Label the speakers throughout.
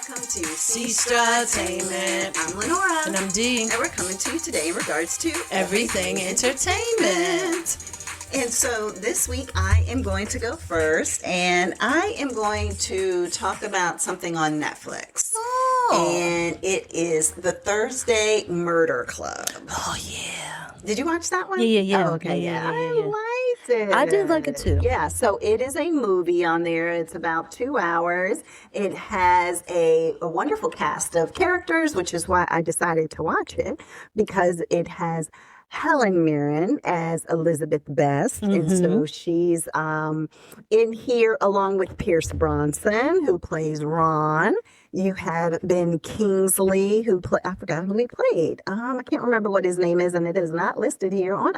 Speaker 1: welcome to Sestra-Tainment. I'm Lenora.
Speaker 2: And I'm Dee.
Speaker 1: And we're coming to you today in regards to
Speaker 2: Everything Entertainment.
Speaker 1: And so this week I am going to go first, and I am going to talk about something on Netflix.
Speaker 2: Oh.
Speaker 1: And it is The Thursday Murder Club.
Speaker 2: Oh, yeah.
Speaker 1: Did you watch that one?
Speaker 2: Yeah.
Speaker 1: Oh, okay, yeah.
Speaker 2: Yeah.
Speaker 1: I liked it.
Speaker 2: I did like it too.
Speaker 1: Yeah, so it is a movie on there. It's about 2 hours. It has a wonderful cast of characters, which is why I decided to watch it, because it has Helen Mirren as Elizabeth Best. And so she's in here along with Pierce Bronson, who plays Ron. You have Ben Kingsley, I forgot who he played. I can't remember what his name is, and it is not listed here on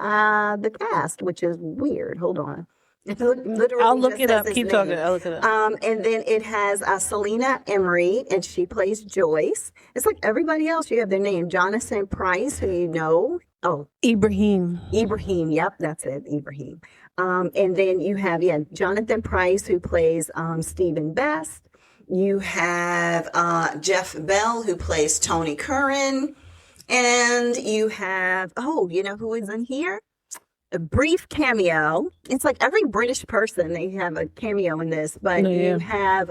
Speaker 1: the cast, which is weird. Hold on. Literally
Speaker 2: I'll look
Speaker 1: just
Speaker 2: it
Speaker 1: says
Speaker 2: up.
Speaker 1: his
Speaker 2: Keep
Speaker 1: name.
Speaker 2: talking. I'll look it up.
Speaker 1: And then it has Selena Emery, and she plays Joyce. It's like everybody else. You have their name. Jonathan Pryce, who you know. Oh,
Speaker 2: Ibrahim.
Speaker 1: Yep, that's it, Ibrahim. And then you have, Jonathan Pryce, who plays Stephen Best. You have Jeff Bell, who plays Tony Curran. And you have, you know who is in here? A brief cameo. It's like every British person, they have a cameo in this. But you have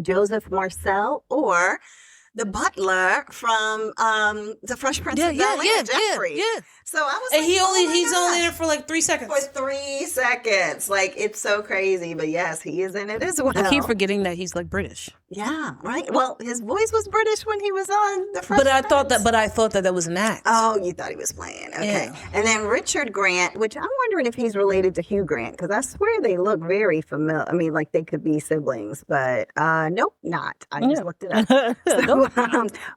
Speaker 1: Joseph Marcel, or the butler from The Fresh Prince of Bel-Air, Jeffrey.
Speaker 2: Yeah.
Speaker 1: So I was
Speaker 2: And
Speaker 1: like,
Speaker 2: he's only there for like 3 seconds.
Speaker 1: For 3 seconds. Like, it's so crazy. But yes, he is in it as well.
Speaker 2: I keep forgetting that he's like British.
Speaker 1: Yeah, right. Well, his voice was British when he was on The Fresh Prince.
Speaker 2: But I thought that was an act.
Speaker 1: Oh, you thought he was playing. Okay.
Speaker 2: Yeah.
Speaker 1: And then Richard Grant, which I'm wondering if he's related to Hugh Grant, because I swear they look very familiar. I mean, like they could be siblings, but nope, not. I just looked it up. So,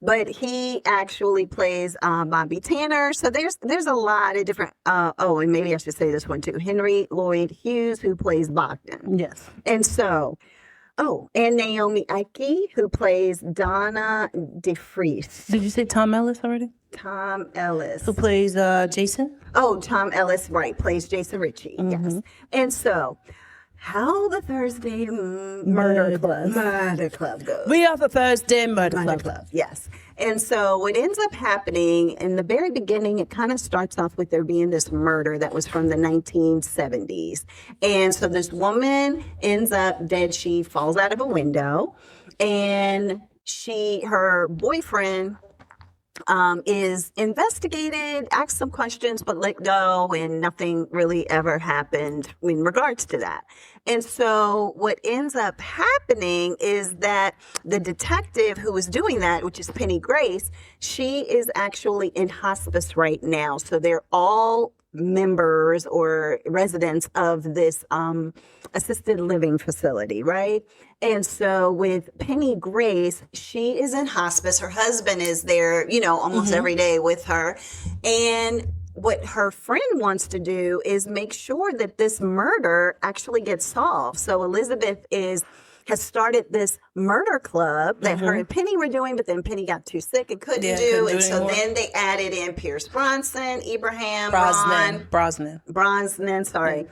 Speaker 1: but he actually plays Bobby Tanner. So there's a lot of different, and maybe I should say this one too. Henry Lloyd Hughes, who plays Bogdan.
Speaker 2: Yes.
Speaker 1: And so, and Naomi Ike, who plays Donna DeFries.
Speaker 2: Did you say Tom Ellis already?
Speaker 1: Tom Ellis.
Speaker 2: Who plays Jason?
Speaker 1: Oh, Tom Ellis, right, plays Jason Ritchie, yes. And so, how the Thursday Murder Club goes.
Speaker 2: We are the Thursday Murder
Speaker 1: Club, yes. And so what ends up happening, in the very beginning, it kind of starts off with there being this murder that was from the 1970s. And so this woman ends up dead. She falls out of a window, and her boyfriend is investigated, asked some questions, but let go, and nothing really ever happened in regards to that. And so what ends up happening is that the detective who was doing that, which is Penny Grace, she is actually in hospice right now. So they're all members or residents of this assisted living facility, right? And so with Penny Grace, she is in hospice. Her husband is there, almost every day with her. And what her friend wants to do is make sure that this murder actually gets solved. So Elizabeth has started this murder club that her and Penny were doing, but then Penny got too sick and couldn't do. And so then they added in Pierce Bronson, Brosnan, sorry.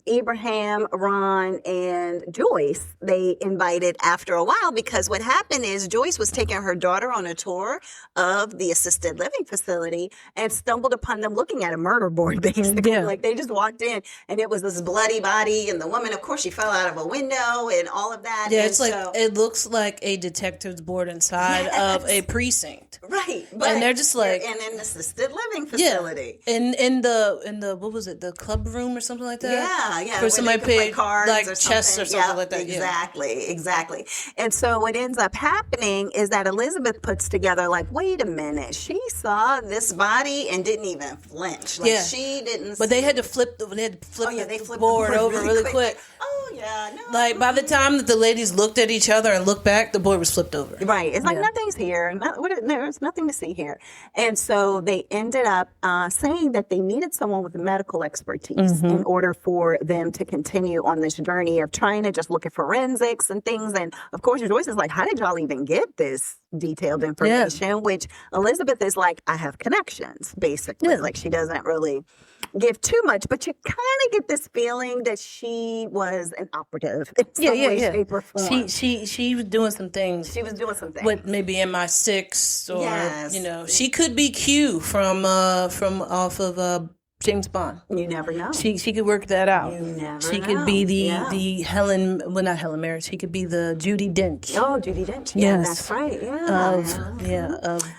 Speaker 1: Abraham, Ron, and Joyce, they invited after a while, because what happened is Joyce was taking her daughter on a tour of the assisted living facility and stumbled upon them looking at a murder board, basically. Like, they just walked in, and it was this bloody body, and the woman, of course, she fell out of a window and all of that.
Speaker 2: Yeah, it looks like a detective's board inside of a precinct.
Speaker 1: Right.
Speaker 2: And they're just like,
Speaker 1: in an assisted living facility.
Speaker 2: Yeah. In the what was it, the club room or something like that?
Speaker 1: Yeah.
Speaker 2: Where somebody played
Speaker 1: cards
Speaker 2: like
Speaker 1: or
Speaker 2: chess or something like that.
Speaker 1: Exactly. And so what ends up happening is that Elizabeth puts together, like, wait a minute, she saw this body and didn't even flinch. Like, she didn't.
Speaker 2: But they had to flip the board over really quick.
Speaker 1: Oh yeah. No.
Speaker 2: Like, by the time that the ladies looked at each other and looked back, the board was flipped over.
Speaker 1: Right. It's like nothing's here. There's nothing to see here. And so they ended up saying that they needed someone with medical expertise in order for them to continue on this journey of trying to just look at forensics and things. And of course, Joyce is like, how did y'all even get this detailed information, which Elizabeth is like, I have connections, basically. Like, she doesn't really give too much, but you kind of get this feeling that she was an operative in some way, shape, or form.
Speaker 2: She was doing some things.
Speaker 1: She was doing some things.
Speaker 2: With maybe MI6 or, you know, she could be Q from off of James Bond.
Speaker 1: You never know.
Speaker 2: She could work that out.
Speaker 1: You never
Speaker 2: She
Speaker 1: know.
Speaker 2: could be the Helen, well, not Helen Mirren. She could be the Judi Dench.
Speaker 1: Oh, Judi Dench. Yeah,
Speaker 2: Yes.
Speaker 1: that's right.
Speaker 2: Of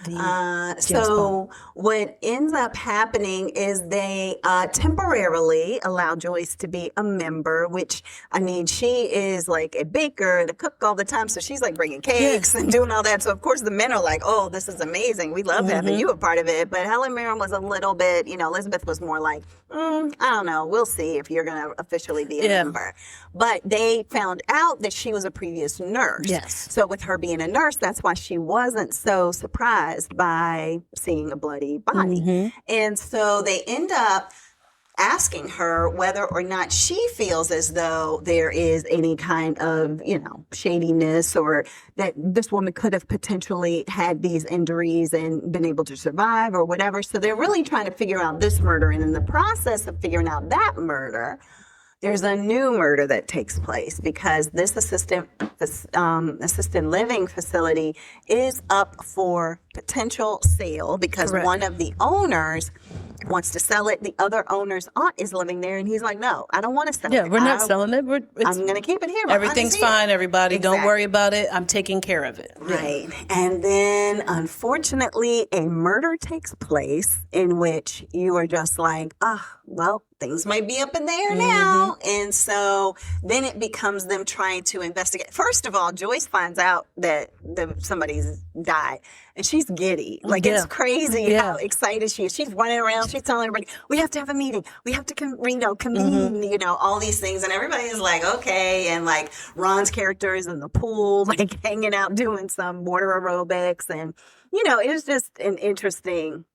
Speaker 2: the
Speaker 1: So what ends up happening is they temporarily allow Joyce to be a member, which, I mean, she is like a baker and a cook all the time. So she's like bringing cakes and doing all that. So of course the men are like, oh, this is amazing. We love having you a part of it. But Helen Mirren was a little bit, you know, Elizabeth was more like, I don't know. We'll see if you're going to officially be a member. But they found out that she was a previous nurse.
Speaker 2: Yes.
Speaker 1: So with her being a nurse, that's why she wasn't so surprised by seeing a bloody body. And so they end up asking her whether or not she feels as though there is any kind of, you know, shadiness, or that this woman could have potentially had these injuries and been able to survive or whatever. So they're really trying to figure out this murder. And in the process of figuring out that murder, there's a new murder that takes place because this assisted living facility is up for potential sale because one of the owners wants to sell it. The other owner's aunt is living there, and he's like, "No, I don't want to sell it.
Speaker 2: Yeah, we're not selling it. I'm
Speaker 1: going to keep it here. My
Speaker 2: everything's fine, everybody. Don't worry about it. I'm taking care of it."
Speaker 1: Right. And then, unfortunately, a murder takes place in which you are just like, well, things might be up in the air now. And so then it becomes them trying to investigate. First of all, Joyce finds out that somebody's died, and she's giddy. Like, it's crazy how excited she is. She's running around. She's telling everybody, we have to have a meeting. We have to convene, you know, all these things. And everybody is like, okay. And like Ron's character is in the pool, like hanging out, doing some water aerobics. And, you know, it was just an interesting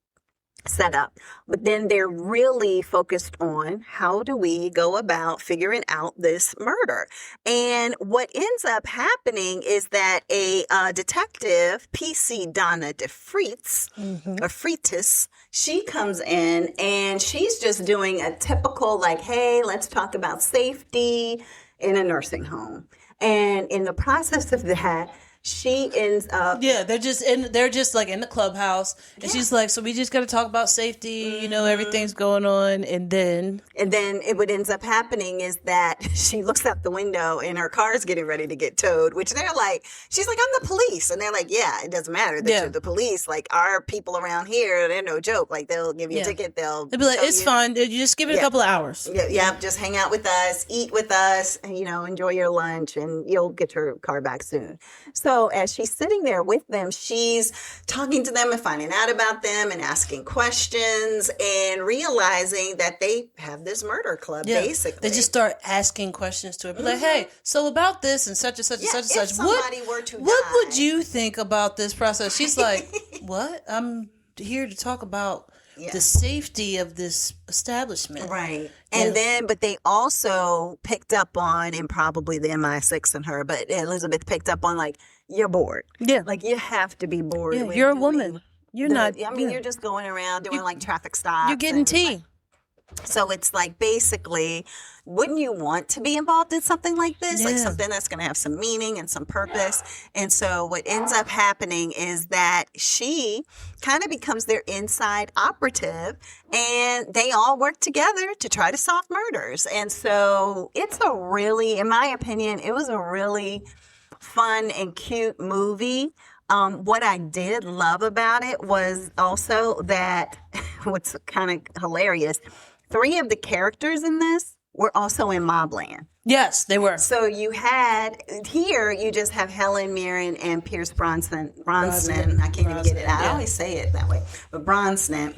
Speaker 1: setup. But then they're really focused on how do we go about figuring out this murder. And what ends up happening is that a detective, PC Donna DeFreitas, or Freitas, she comes in and she's just doing a typical like, hey, let's talk about safety in a nursing home. And in the process of that, she ends up.
Speaker 2: Yeah, they're just like in the clubhouse, and she's like, "So we just got to talk about safety, you know, everything's going on." And then
Speaker 1: what ends up happening is that she looks out the window and her car is getting ready to get towed. Which they're like, she's like, "I'm the police," and they're like, "Yeah, it doesn't matter that you're the police. Like our people around here, they're no joke. Like they'll give you a ticket. They'll
Speaker 2: be like, it's fine. You just give it a couple of hours.
Speaker 1: Yeah, just hang out with us, eat with us, and, you know, enjoy your lunch, and you'll get your car back soon." So as she's sitting there with them, she's talking to them and finding out about them and asking questions and realizing that they have this murder club, basically.
Speaker 2: They just start asking questions to her. Be like, hey, so about this and such and such and such and such.
Speaker 1: If somebody were to
Speaker 2: what
Speaker 1: die,
Speaker 2: would you think about this process? She's like, what? I'm here to talk about the safety of this establishment.
Speaker 1: Right. And then, but they also picked up on, and probably the MI6 and her, but Elizabeth picked up on, like, you're bored.
Speaker 2: Yeah.
Speaker 1: Like, you have to be bored.
Speaker 2: Yeah, you're a woman. You're not.
Speaker 1: I mean, you're just going around doing, like, traffic stops.
Speaker 2: You're getting tea.
Speaker 1: So it's like, basically, wouldn't you want to be involved in something like this?
Speaker 2: Yeah.
Speaker 1: Like something that's going to have some meaning and some purpose. And so what ends up happening is that she kind of becomes their inside operative, and they all work together to try to solve murders. And so it's a really, in my opinion, it was a really fun and cute movie. What I did love about it was also that what's kind of hilarious, 3 of the characters in this were also in Mobland.
Speaker 2: Yes, they were.
Speaker 1: So you had, here you just have Helen Mirren and Pierce Brosnan. I can't even get it out. I always say it that way. But Brosnan,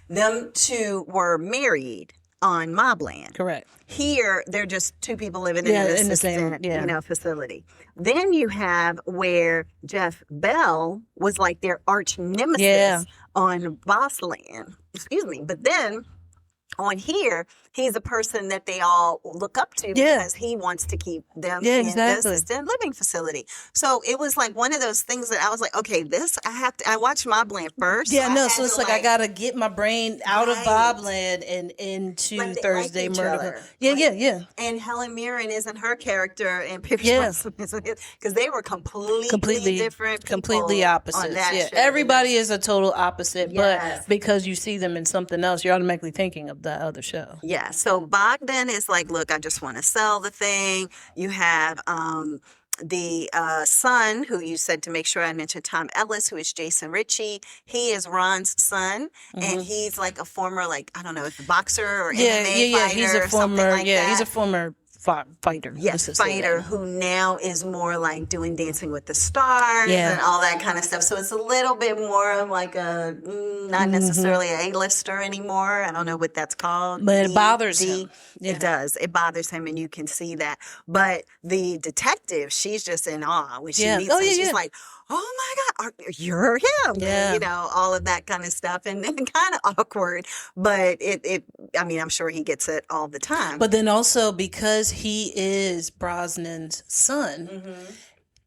Speaker 1: them 2 were married on Mobland.
Speaker 2: Correct.
Speaker 1: Here, they're just 2 people living in the same facility. Then you have where Jeff Bell was like their arch nemesis on Bossland. Excuse me. But then on here, he's a person that they all look up to
Speaker 2: Yeah.
Speaker 1: because he wants to keep them
Speaker 2: Yeah,
Speaker 1: in the
Speaker 2: exactly.
Speaker 1: assisted living facility. So it was like one of those things that I was like, okay, this I watched Mobland first.
Speaker 2: Yeah,
Speaker 1: I
Speaker 2: no,
Speaker 1: had
Speaker 2: so it's
Speaker 1: to,
Speaker 2: like I gotta get my brain out of
Speaker 1: Right.
Speaker 2: Bobland and into
Speaker 1: But they
Speaker 2: Thursday
Speaker 1: like each
Speaker 2: Murder.
Speaker 1: other.
Speaker 2: Yeah,
Speaker 1: Like-
Speaker 2: yeah, yeah.
Speaker 1: and Helen Mirren isn't her character, and Pierce
Speaker 2: Yeah.
Speaker 1: Brosnan isn't his, because they were completely different people
Speaker 2: completely
Speaker 1: on
Speaker 2: opposites.
Speaker 1: that
Speaker 2: Yeah,
Speaker 1: show.
Speaker 2: everybody is a total opposite,
Speaker 1: Yes.
Speaker 2: but because you see them in something else, you're automatically thinking of that other show.
Speaker 1: Yeah, so Bogdan is like, look, I just want to sell the thing. You have the son, who you said to make sure I mentioned, Tom Ellis, who is Jason Ritchie. He is Ron's son, and he's like a former, like, I don't know, if a boxer or
Speaker 2: Yeah,
Speaker 1: MMA
Speaker 2: yeah, yeah.
Speaker 1: fighter
Speaker 2: He's a
Speaker 1: or something
Speaker 2: former,
Speaker 1: like that.
Speaker 2: he's a former fighter.
Speaker 1: Yes,
Speaker 2: Let's just say
Speaker 1: fighter
Speaker 2: that.
Speaker 1: who now is more like doing Dancing with the Stars
Speaker 2: Yeah.
Speaker 1: and all that kind of stuff. So it's a little bit more of like a, not necessarily an A-lister anymore. I don't know what that's called.
Speaker 2: But it bothers him. Yeah.
Speaker 1: It does. It bothers him, and you can see that. But the detective, she's just in awe when she
Speaker 2: Yeah.
Speaker 1: meets
Speaker 2: Oh,
Speaker 1: him.
Speaker 2: yeah,
Speaker 1: She's
Speaker 2: yeah.
Speaker 1: like, oh my God, you're him.
Speaker 2: Yeah.
Speaker 1: And, all of that kind of stuff. And kind of awkward. But I mean, I'm sure he gets it all the time.
Speaker 2: But then also because he is Brosnan's son,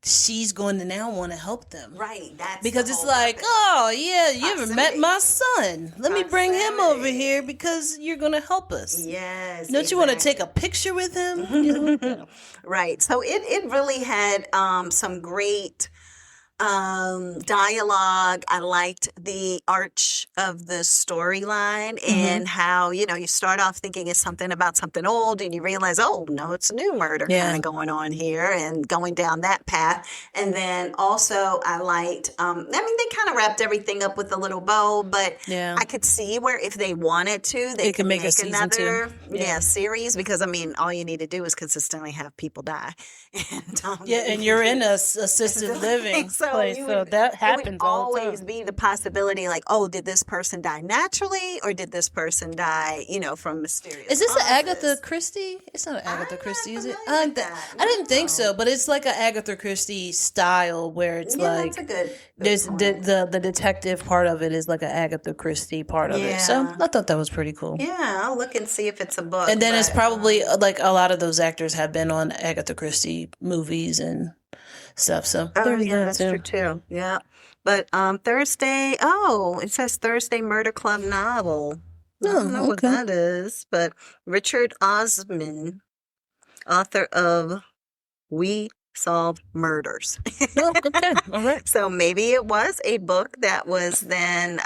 Speaker 2: she's going to now want to help them.
Speaker 1: Right. That's
Speaker 2: Because
Speaker 1: the
Speaker 2: it's
Speaker 1: whole
Speaker 2: like,
Speaker 1: purpose.
Speaker 2: oh, yeah, you ever met
Speaker 1: Proximity.
Speaker 2: my son? Let me bring him
Speaker 1: Proximity.
Speaker 2: over here because you're going to help us.
Speaker 1: Yes.
Speaker 2: Don't you want to
Speaker 1: exactly.
Speaker 2: take a picture with him? You know?
Speaker 1: Right. So it really had some great dialogue. I liked the arch of the storyline and how, you start off thinking it's something about something old and you realize, oh, no, it's a new murder
Speaker 2: Yeah.
Speaker 1: kind of going on here and going down that path. And then also I liked, I mean, they kind of wrapped everything up with a little bow, but
Speaker 2: Yeah.
Speaker 1: I could see where if they wanted to, they could
Speaker 2: make a
Speaker 1: make
Speaker 2: season two.
Speaker 1: another
Speaker 2: Yeah.
Speaker 1: series, because I mean, all you need to do is consistently have people die. And,
Speaker 2: Yeah, and you're in a assisted living place, so that happens
Speaker 1: it would
Speaker 2: all the
Speaker 1: always
Speaker 2: time.
Speaker 1: be the possibility, like, oh, did this person die naturally, or did this person die, from mysterious?
Speaker 2: Is this an
Speaker 1: causes?
Speaker 2: Agatha Christie? It's not an Agatha
Speaker 1: not
Speaker 2: Christie, is it?
Speaker 1: familiar with that.
Speaker 2: I didn't think so, but it's like an Agatha Christie style where it's
Speaker 1: Yeah,
Speaker 2: like
Speaker 1: that's a good.
Speaker 2: there's the detective part of it is like an Agatha Christie part of it. So
Speaker 1: Yeah.
Speaker 2: I thought that was pretty cool.
Speaker 1: Yeah, I'll look and see if it's a book.
Speaker 2: And then it's
Speaker 1: but-
Speaker 2: probably like a lot of those actors have been on Agatha Christie movies and stuff. So
Speaker 1: Oh,
Speaker 2: there's
Speaker 1: yeah,
Speaker 2: that
Speaker 1: that's
Speaker 2: too.
Speaker 1: true too. Yeah. But Thursday, it says Thursday Murder Club novel. I don't know what
Speaker 2: okay.
Speaker 1: that is, but Richard Osman, author of We Solve Murders.
Speaker 2: Oh, okay, all right.
Speaker 1: So maybe it was a book that was then,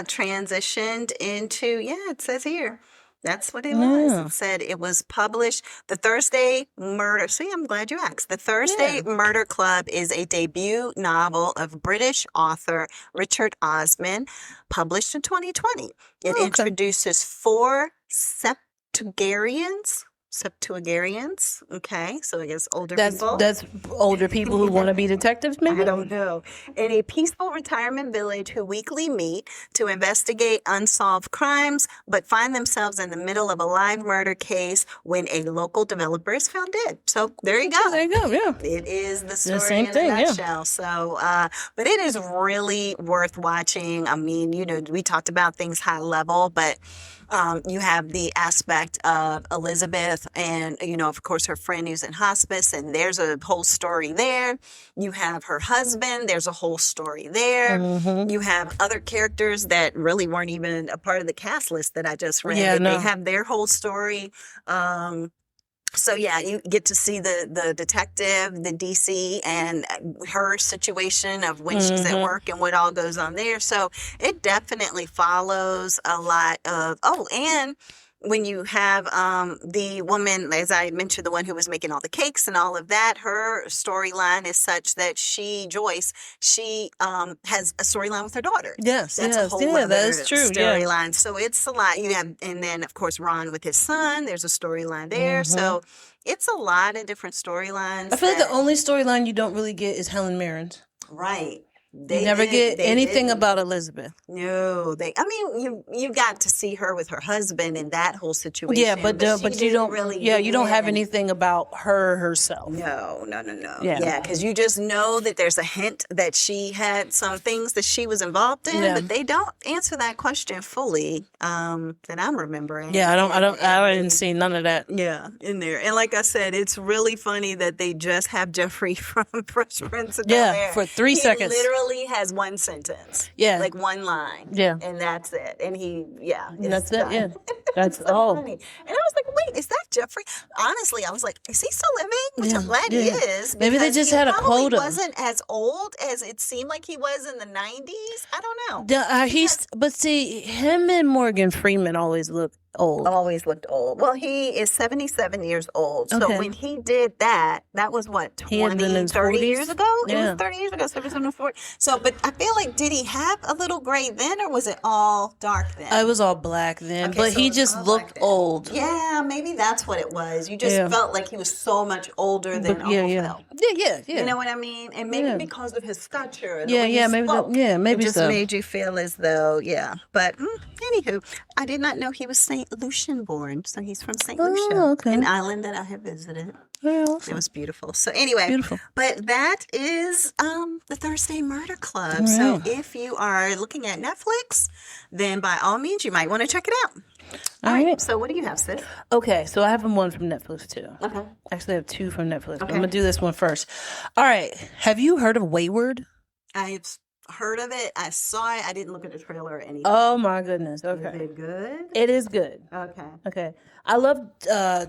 Speaker 1: transitioned into, it says here. That's what it was.
Speaker 2: Yeah.
Speaker 1: It said it was published. The Thursday Murder. See, I'm glad you asked. The Thursday Murder Club is a debut novel of British author Richard Osman, published in 2020. It
Speaker 2: Okay.
Speaker 1: introduces 4 septuagenarians. Okay, so I guess older people.
Speaker 2: That's older people who want to be detectives, maybe.
Speaker 1: I don't know. In a peaceful retirement village who weekly meet to investigate unsolved crimes, but find themselves in the middle of a live murder case when a local developer is found dead. So there you go.
Speaker 2: There you go. Yeah.
Speaker 1: It is the story
Speaker 2: same
Speaker 1: in
Speaker 2: thing,
Speaker 1: a
Speaker 2: yeah.
Speaker 1: nutshell. So, but it is really worth watching. I mean, we talked about things high level, but you have the aspect of Elizabeth and, of course, her friend who's in hospice, and there's a whole story there. You have her husband. There's a whole story there.
Speaker 2: Mm-hmm.
Speaker 1: You have other characters that really weren't even a part of the cast list that I just read.
Speaker 2: Yeah,
Speaker 1: They
Speaker 2: no.
Speaker 1: have their whole story. So yeah, you get to see the detective, the DC, and her situation of when she's at work and what all goes on there. So it definitely follows a lot of, and when you have the woman, as I mentioned, the one who was making all the cakes and all of that, her storyline is such that Joyce, has a storyline with her daughter.
Speaker 2: Yes,
Speaker 1: That's a whole
Speaker 2: yeah,
Speaker 1: other
Speaker 2: that is true. Yeah.
Speaker 1: storyline. So it's a lot. You have, and then of course Ron with his son. There's a storyline there. So it's a lot of different storylines.
Speaker 2: I feel like the only storyline you don't really get is Helen Mirren's.
Speaker 1: Right. They
Speaker 2: never
Speaker 1: did-
Speaker 2: get
Speaker 1: they
Speaker 2: anything
Speaker 1: didn't.
Speaker 2: about Elizabeth.
Speaker 1: No, you got to see her with her husband and that whole situation.
Speaker 2: Yeah, but
Speaker 1: she
Speaker 2: you
Speaker 1: didn't
Speaker 2: don't
Speaker 1: really.
Speaker 2: Yeah, you don't have
Speaker 1: win.
Speaker 2: anything about her herself.
Speaker 1: No.
Speaker 2: Yeah.
Speaker 1: Yeah, because you just know that there's a hint that she had some things that she was involved in,
Speaker 2: Yeah.
Speaker 1: but they don't answer that question fully. That I'm remembering.
Speaker 2: Yeah, I didn't see none of that.
Speaker 1: Yeah, in there. And like I said, it's really funny that they just have Jeffrey from Fresh Prince of
Speaker 2: Yeah,
Speaker 1: Bel-Air.
Speaker 2: for 3 seconds.
Speaker 1: He literally has one sentence.
Speaker 2: Yeah.
Speaker 1: Like one line.
Speaker 2: Yeah.
Speaker 1: And that's it. And
Speaker 2: That's it. Yeah, that's
Speaker 1: so
Speaker 2: all.
Speaker 1: funny. And I was like, wait, is that Jeffrey? Honestly, I was like, is he still living? Which I'm glad he is.
Speaker 2: Maybe they
Speaker 1: because
Speaker 2: just
Speaker 1: he
Speaker 2: had a
Speaker 1: probably
Speaker 2: quota.
Speaker 1: wasn't as old as it seemed like he was in the 90s. I don't know.
Speaker 2: But see, him and Morgan Freeman always look old.
Speaker 1: Always looked old. Well, he is 77 years old. So
Speaker 2: Okay.
Speaker 1: when he did that was what,
Speaker 2: He had been in
Speaker 1: 20,
Speaker 2: his
Speaker 1: 30
Speaker 2: 40s?
Speaker 1: years ago? It
Speaker 2: Yeah.
Speaker 1: was 30 years ago, 77 or 40. So, but I feel like, did he have a little gray then or was it all dark then?
Speaker 2: I was all black then,
Speaker 1: Okay,
Speaker 2: but
Speaker 1: so
Speaker 2: he
Speaker 1: it's
Speaker 2: just
Speaker 1: all
Speaker 2: looked
Speaker 1: black then.
Speaker 2: old.
Speaker 1: Yeah, maybe that's what it was. You just
Speaker 2: Yeah.
Speaker 1: felt like he was so much older than
Speaker 2: But yeah.
Speaker 1: felt.
Speaker 2: Yeah.
Speaker 1: You know what I mean? And maybe
Speaker 2: Yeah.
Speaker 1: because of his stature. And the
Speaker 2: Yeah,
Speaker 1: way he
Speaker 2: maybe
Speaker 1: spoke,
Speaker 2: maybe
Speaker 1: it just
Speaker 2: so.
Speaker 1: made you feel as though, yeah. But anywho, I did not know he was St. Lucian born. So he's from St. Lucia,
Speaker 2: okay.
Speaker 1: an island that I have visited.
Speaker 2: Yeah,
Speaker 1: It
Speaker 2: awesome.
Speaker 1: was beautiful. So anyway,
Speaker 2: Beautiful.
Speaker 1: but that is the Thursday Murder Club.
Speaker 2: All
Speaker 1: So
Speaker 2: right.
Speaker 1: if you are looking at Netflix, then by all means, you might want to check it out.
Speaker 2: All right.
Speaker 1: So what do you have, sis?
Speaker 2: Okay, so I have one from Netflix too.
Speaker 1: Okay.
Speaker 2: Actually, I have 2 from Netflix. But
Speaker 1: Okay.
Speaker 2: I'm gonna do this one first. All right. Have you heard of Wayward?
Speaker 1: I've heard of it. I saw it. I didn't look at the trailer or anything.
Speaker 2: Oh my goodness.
Speaker 1: Is
Speaker 2: Okay.
Speaker 1: it good?
Speaker 2: It is good.
Speaker 1: Okay.
Speaker 2: Okay. I love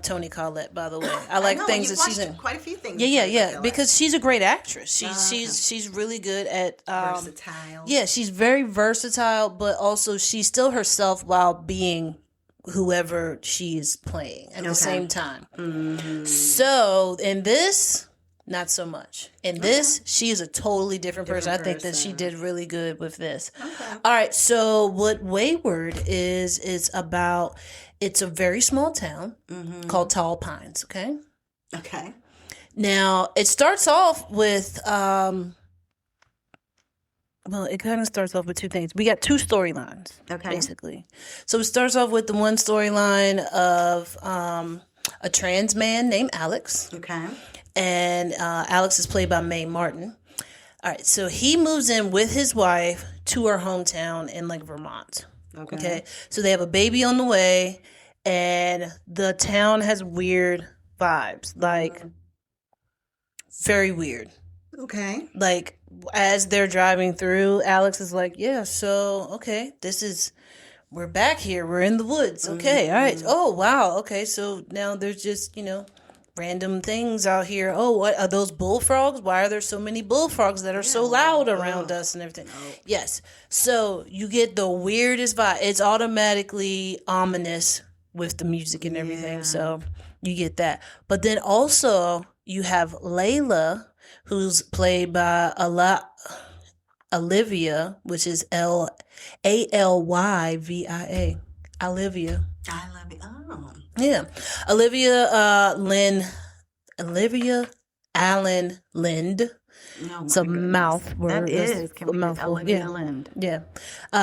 Speaker 2: Toni Collette, by the way. I like
Speaker 1: know,
Speaker 2: things
Speaker 1: you've
Speaker 2: that she's
Speaker 1: watched
Speaker 2: in.
Speaker 1: Quite a few things.
Speaker 2: Yeah,
Speaker 1: I feel like.
Speaker 2: because she's a great actress.
Speaker 1: Okay.
Speaker 2: She's really good at
Speaker 1: Versatile.
Speaker 2: Yeah, she's very versatile, but also she's still herself while being whoever she is playing at the same time.
Speaker 1: Mm-hmm.
Speaker 2: So in this, not so much. In this, she is a totally different person. I think that she did really good with this.
Speaker 1: Okay.
Speaker 2: All right, so what Wayward is about, it's a very small town called Tall Pines, okay?
Speaker 1: Okay.
Speaker 2: Now, it starts off with, it kind of starts off with 2 things. We got 2 storylines,
Speaker 1: Okay.
Speaker 2: basically. So it starts off with the one storyline of a trans man named Alex,
Speaker 1: Okay.
Speaker 2: and Alex is played by Mae Martin. All right, so he moves in with his wife to her hometown in like Vermont. Okay. So they have a baby on the way, and the town has weird vibes, like very weird.
Speaker 1: Okay.
Speaker 2: Like as they're driving through, Alex is like, "Yeah, so okay, we're back here. We're in the woods. Okay, all right. Oh wow. Okay, so now there's just random things out here. Oh, what are those bullfrogs? Why are there so many bullfrogs that are so loud around us and everything?" Yes. So you get the weirdest vibe. It's automatically ominous with the music and everything. So you get that. But then also you have Layla, who's played by Olivia, which is Alyvia. Olivia.
Speaker 1: I love it. Oh.
Speaker 2: Yeah. Olivia Allen Lind.
Speaker 1: No,
Speaker 2: It's a mouth word.
Speaker 1: That is. Can we
Speaker 2: mouthful.
Speaker 1: Olivia
Speaker 2: Yeah.
Speaker 1: Lind?
Speaker 2: Yeah.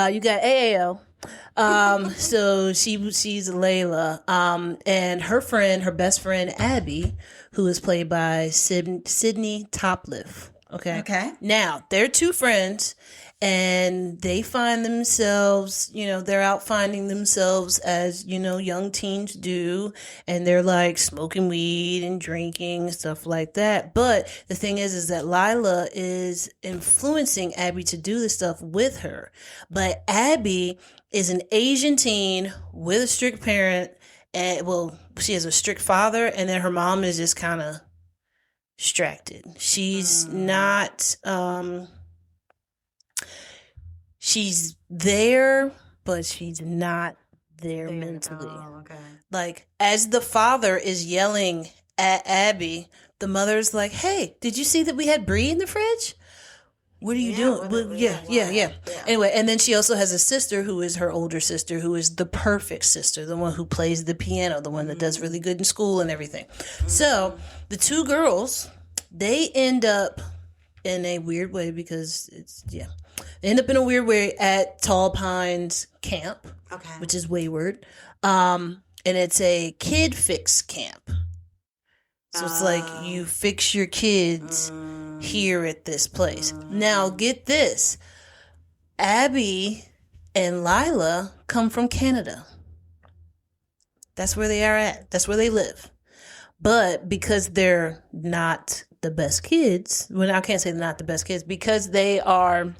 Speaker 2: You got AAO. So she's Layla. And her best friend Abby, who is played by Sydney Topliff. Okay.
Speaker 1: Okay.
Speaker 2: Now, they're 2 friends, and they find themselves, they're out finding themselves as, young teens do. And they're like smoking weed and drinking, stuff like that. But the thing is that Lila is influencing Abby to do this stuff with her. But Abby is an Asian teen with a strict parent. And she has a strict father, and then her mom is just kind of distracted. She's not, she's there, but she's not there mentally.
Speaker 1: Oh, okay.
Speaker 2: Like, as the father is yelling at Abby, the mother's like, "Hey, did you see that we had brie in the fridge? What are you doing?" Yeah. Anyway, and then she also has a sister who is her older sister, who is the perfect sister, the one who plays the piano, the one that does really good in school and everything. So the 2 girls, they end up in a weird way because they end up in a weird way at Tall Pines Camp, which is Wayward. And it's a kid fix camp. So it's like you fix your kids here at this place. Now get this. Abby and Lila come from Canada. That's where they are at. That's where they live. But because they're not the best kids, well, I can't say they're not the best kids, because they are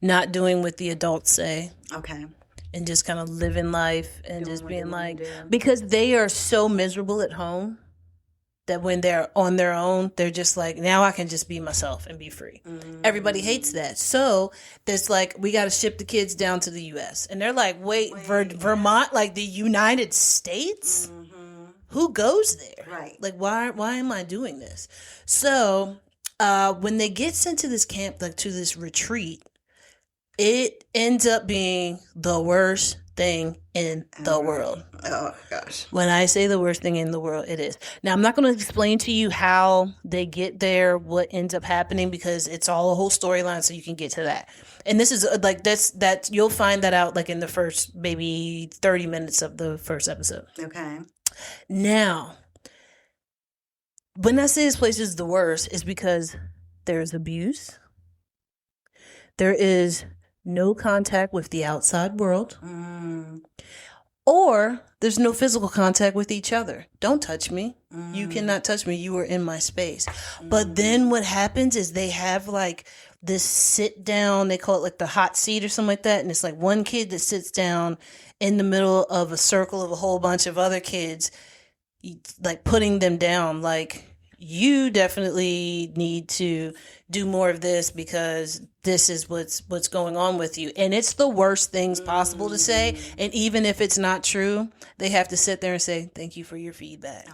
Speaker 2: not doing what the adults say.
Speaker 1: Okay.
Speaker 2: And just kind of living life and just being like, because they are so miserable at home that when they're on their own, they're just like, now I can just be myself and be free. Everybody hates that. So there's like, we got to ship the kids down to the U.S. And they're like, wait. Vermont, like the United States? Who goes there?
Speaker 1: Right.
Speaker 2: Like, why am I doing this? So when they get sent to this camp, like to this retreat, it ends up being the worst thing in the world.
Speaker 1: Oh, gosh.
Speaker 2: When I say the worst thing in the world, it is. Now, I'm not going to explain to you how they get there, what ends up happening, because it's all a whole storyline, so you can get to that. And this is like, that you'll find that out like in the first maybe 30 minutes of the first episode.
Speaker 1: Okay.
Speaker 2: Now, when I say this place is the worst, it's because there's abuse. There is no contact with the outside world. Or there's no physical contact with each other. Don't touch me. You cannot touch me. You are in my space. But then what happens is they have like this sit down, they call it like the hot seat or something like that. And it's like one kid that sits down in the middle of a circle of a whole bunch of other kids, like putting them down. Like, you definitely need to do more of this because this is what's going on with you. And it's the worst things possible to say. And even if it's not true, they have to sit there and say, thank you for your feedback.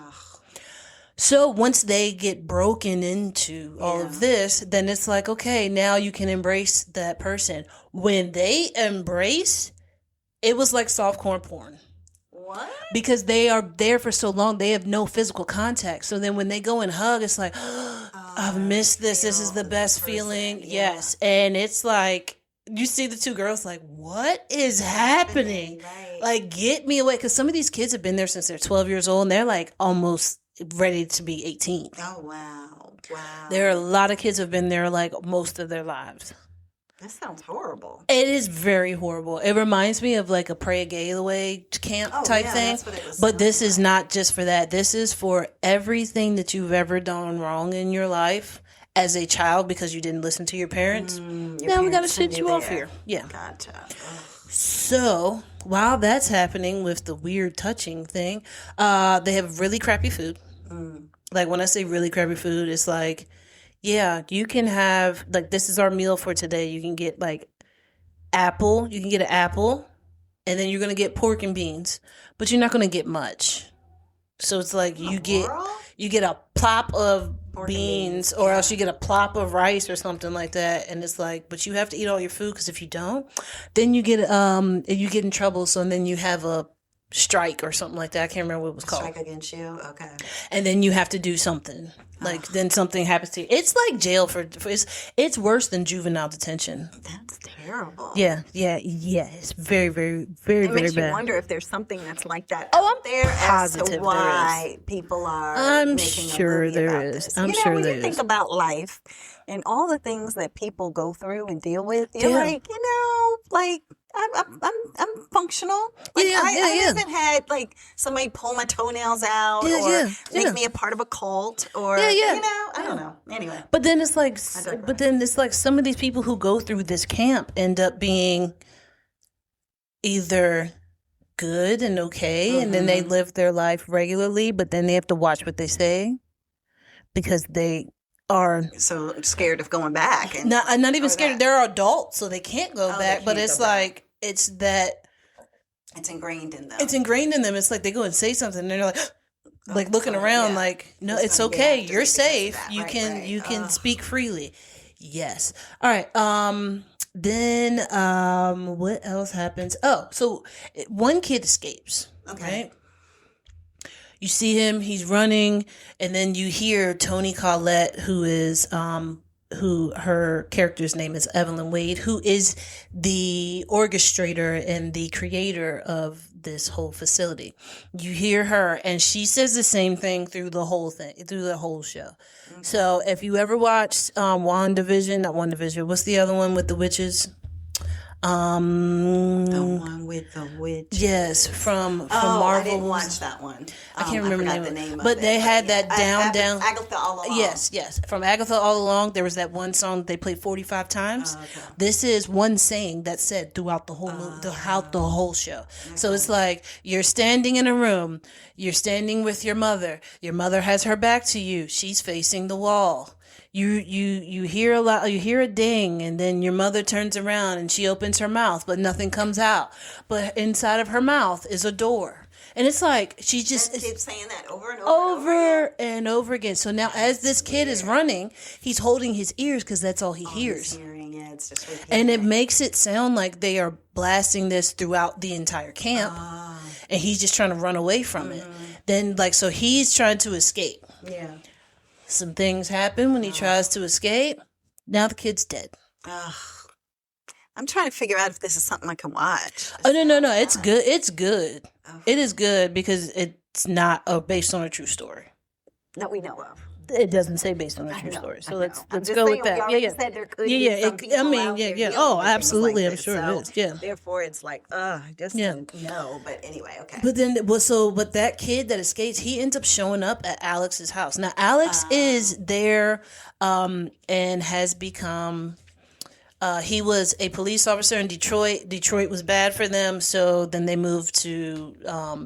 Speaker 2: So once they get broken into all of this, then it's like, okay, now you can embrace that person. When they embrace, it was like softcore porn.
Speaker 1: What?
Speaker 2: Because they are there for so long, they have no physical contact. So then when they go and hug, it's like, I've missed this. This is the best feeling. Yeah. Yes. And it's like, you see the two girls like, what is happening?
Speaker 1: Right.
Speaker 2: Like, get me away. Because some of these kids have been there since they're 12 years old, and they're like almost ready to be 18.
Speaker 1: Oh, wow. Wow.
Speaker 2: There are a lot of kids who have been there like most of their lives.
Speaker 1: That sounds horrible.
Speaker 2: It is very horrible. It reminds me of like a Pray a Gay Away camp type thing.
Speaker 1: That's what it was.
Speaker 2: But this is not just for that. This is for everything that you've ever done wrong in your life as a child because you didn't listen to your parents. Now we got to shit you off here. Yeah.
Speaker 1: Gotcha.
Speaker 2: So while that's happening with the weird touching thing, they have really crappy food. Like, when I say really crappy food, it's like, yeah, you can have, like, this is our meal for today. You can get, like, apple. You can get an apple, and then you're going to get pork and beans. But you're not going to get much. So it's like you get a plop of beans, or else you get a plop of rice or something like that. And it's like, but you have to eat all your food, because if you don't, then you get in trouble. So then you have a strike or something like that. I can't remember what it was called.
Speaker 1: Strike against you? Okay. And
Speaker 2: then you have to do something. Like, then something happens to you. It's like jail for it's worse than juvenile detention.
Speaker 1: That's terrible.
Speaker 2: Yeah. It's very, very, very, very bad.
Speaker 1: It makes you wonder if there's something that's like that
Speaker 2: I'm
Speaker 1: there
Speaker 2: positive
Speaker 1: as to why people are
Speaker 2: I'm
Speaker 1: making
Speaker 2: sure
Speaker 1: a movie
Speaker 2: there
Speaker 1: about
Speaker 2: is.
Speaker 1: this.
Speaker 2: I'm sure
Speaker 1: when
Speaker 2: there
Speaker 1: you
Speaker 2: is.
Speaker 1: think about life and all the things that people go through and deal with, you're
Speaker 2: Yeah.
Speaker 1: like, like, I'm functional. Like, I haven't had like somebody pull my toenails out or make me a part of a cult or I don't know. Anyway,
Speaker 2: but then it's like some of these people who go through this camp end up being either good and okay, and then they live their life regularly, but then they have to watch what they say because they are
Speaker 1: so scared of going back. And
Speaker 2: not even scared. They're adults, so they can't go back. But it's like it's ingrained in them. It's ingrained in them. It's like they go and say something, and they're like looking around, like, no, it's okay. You're safe. You can speak freely. Yes. All right. Then what else happens? Oh, so one kid escapes. Okay. Right? You see him, he's running, and then you hear Toni Collette, who is who her character's name is Evelyn Wade, who is the orchestrator and the creator of this whole facility. You hear her, and she says the same thing through the whole show. Okay. So if you ever watched not WandaVision, what's the other one with the witches?
Speaker 1: The one with the witch.
Speaker 2: Yes, from Marvel.
Speaker 1: I didn't watch that one.
Speaker 2: I can't remember
Speaker 1: the name of it.
Speaker 2: But they had that down.
Speaker 1: Agatha All Along.
Speaker 2: Yes. From Agatha All Along, there was that one song that they played 45 times. Okay. This is one saying that's said throughout the whole show. Okay. So it's like you're standing in a room, you're standing with your mother. Your mother has her back to you. She's facing the wall. You hear you hear a ding, and then your mother turns around and she opens her mouth, but nothing comes out. But inside of her mouth is a door. And it's like she just
Speaker 1: keeps saying that
Speaker 2: over and over again. So now as this kid is running, he's holding his ears because that's all he hears.
Speaker 1: It's just repeating.
Speaker 2: And it makes it sound like they are blasting this throughout the entire camp. And he's just trying to run away from it. Then so he's trying to escape. Yeah. Some things happen when he tries to escape. Now the kid's dead.
Speaker 1: I'm trying to figure out if this is something I can watch.
Speaker 2: No. It's good. It's good. Okay. It is good because it's not based on a true story.
Speaker 1: That we know of.
Speaker 2: It doesn't say based on a true story. So let's go with that.
Speaker 1: Said there could be some people
Speaker 2: Oh, absolutely.
Speaker 1: Like
Speaker 2: I'm sure it is. Yeah.
Speaker 1: Therefore, it's like, I just didn't know. But anyway, okay.
Speaker 2: But then, but that kid that escapes, he ends up showing up at Alex's house. Now, Alex is there, and has become. He was a police officer in Detroit. Detroit was bad for them, so then they moved to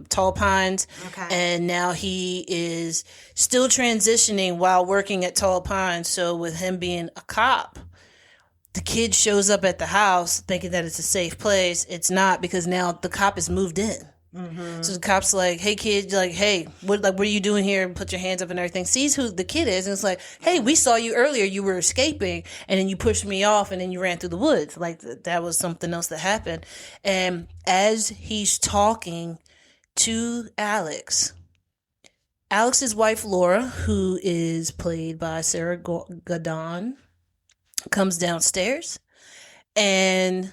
Speaker 2: Tall Pines. Okay. And now he is still transitioning while working at Tall Pines. So with him being a cop, the kid shows up at the house thinking that it's a safe place. It's not, because now the cop has moved in. Mm-hmm. So the cop's like, "Hey kid," what are you doing here? And put your hands up and everything. Sees who the kid is, and it's like, "Hey, we saw you earlier. You were escaping, and then you pushed me off, and then you ran through the woods." Like that was something else that happened. And as he's talking to Alex's wife Laura, who is played by Sarah Gadon, comes downstairs, and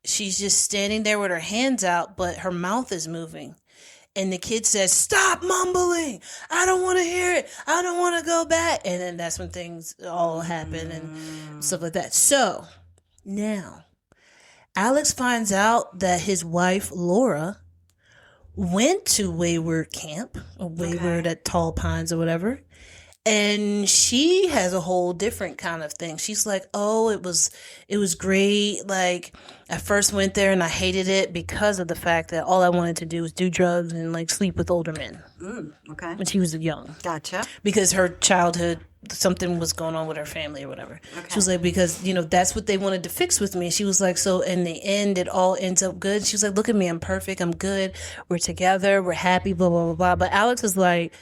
Speaker 2: she's just standing there with her hands out, but her mouth is moving. And the kid says, "Stop mumbling. I don't want to hear it. I don't want to go back." And then that's when things all happen and stuff like that. So now Alex finds out that his wife, Laura, went to Wayward camp, or Wayward at Tall Pines or whatever. And she has a whole different kind of thing. She's like, "Oh, it was great. Like, I first went there and I hated it because of the fact that all I wanted to do was do drugs and sleep with older men." Okay. When she was young. Gotcha. Because her childhood, something was going on with her family or whatever. Okay. She was like, because, that's what they wanted to fix with me. She was like, so in the end, it all ends up good. She was like, "Look at me. I'm perfect. I'm good. We're together. We're happy, blah, blah, blah, blah." But Alex was like,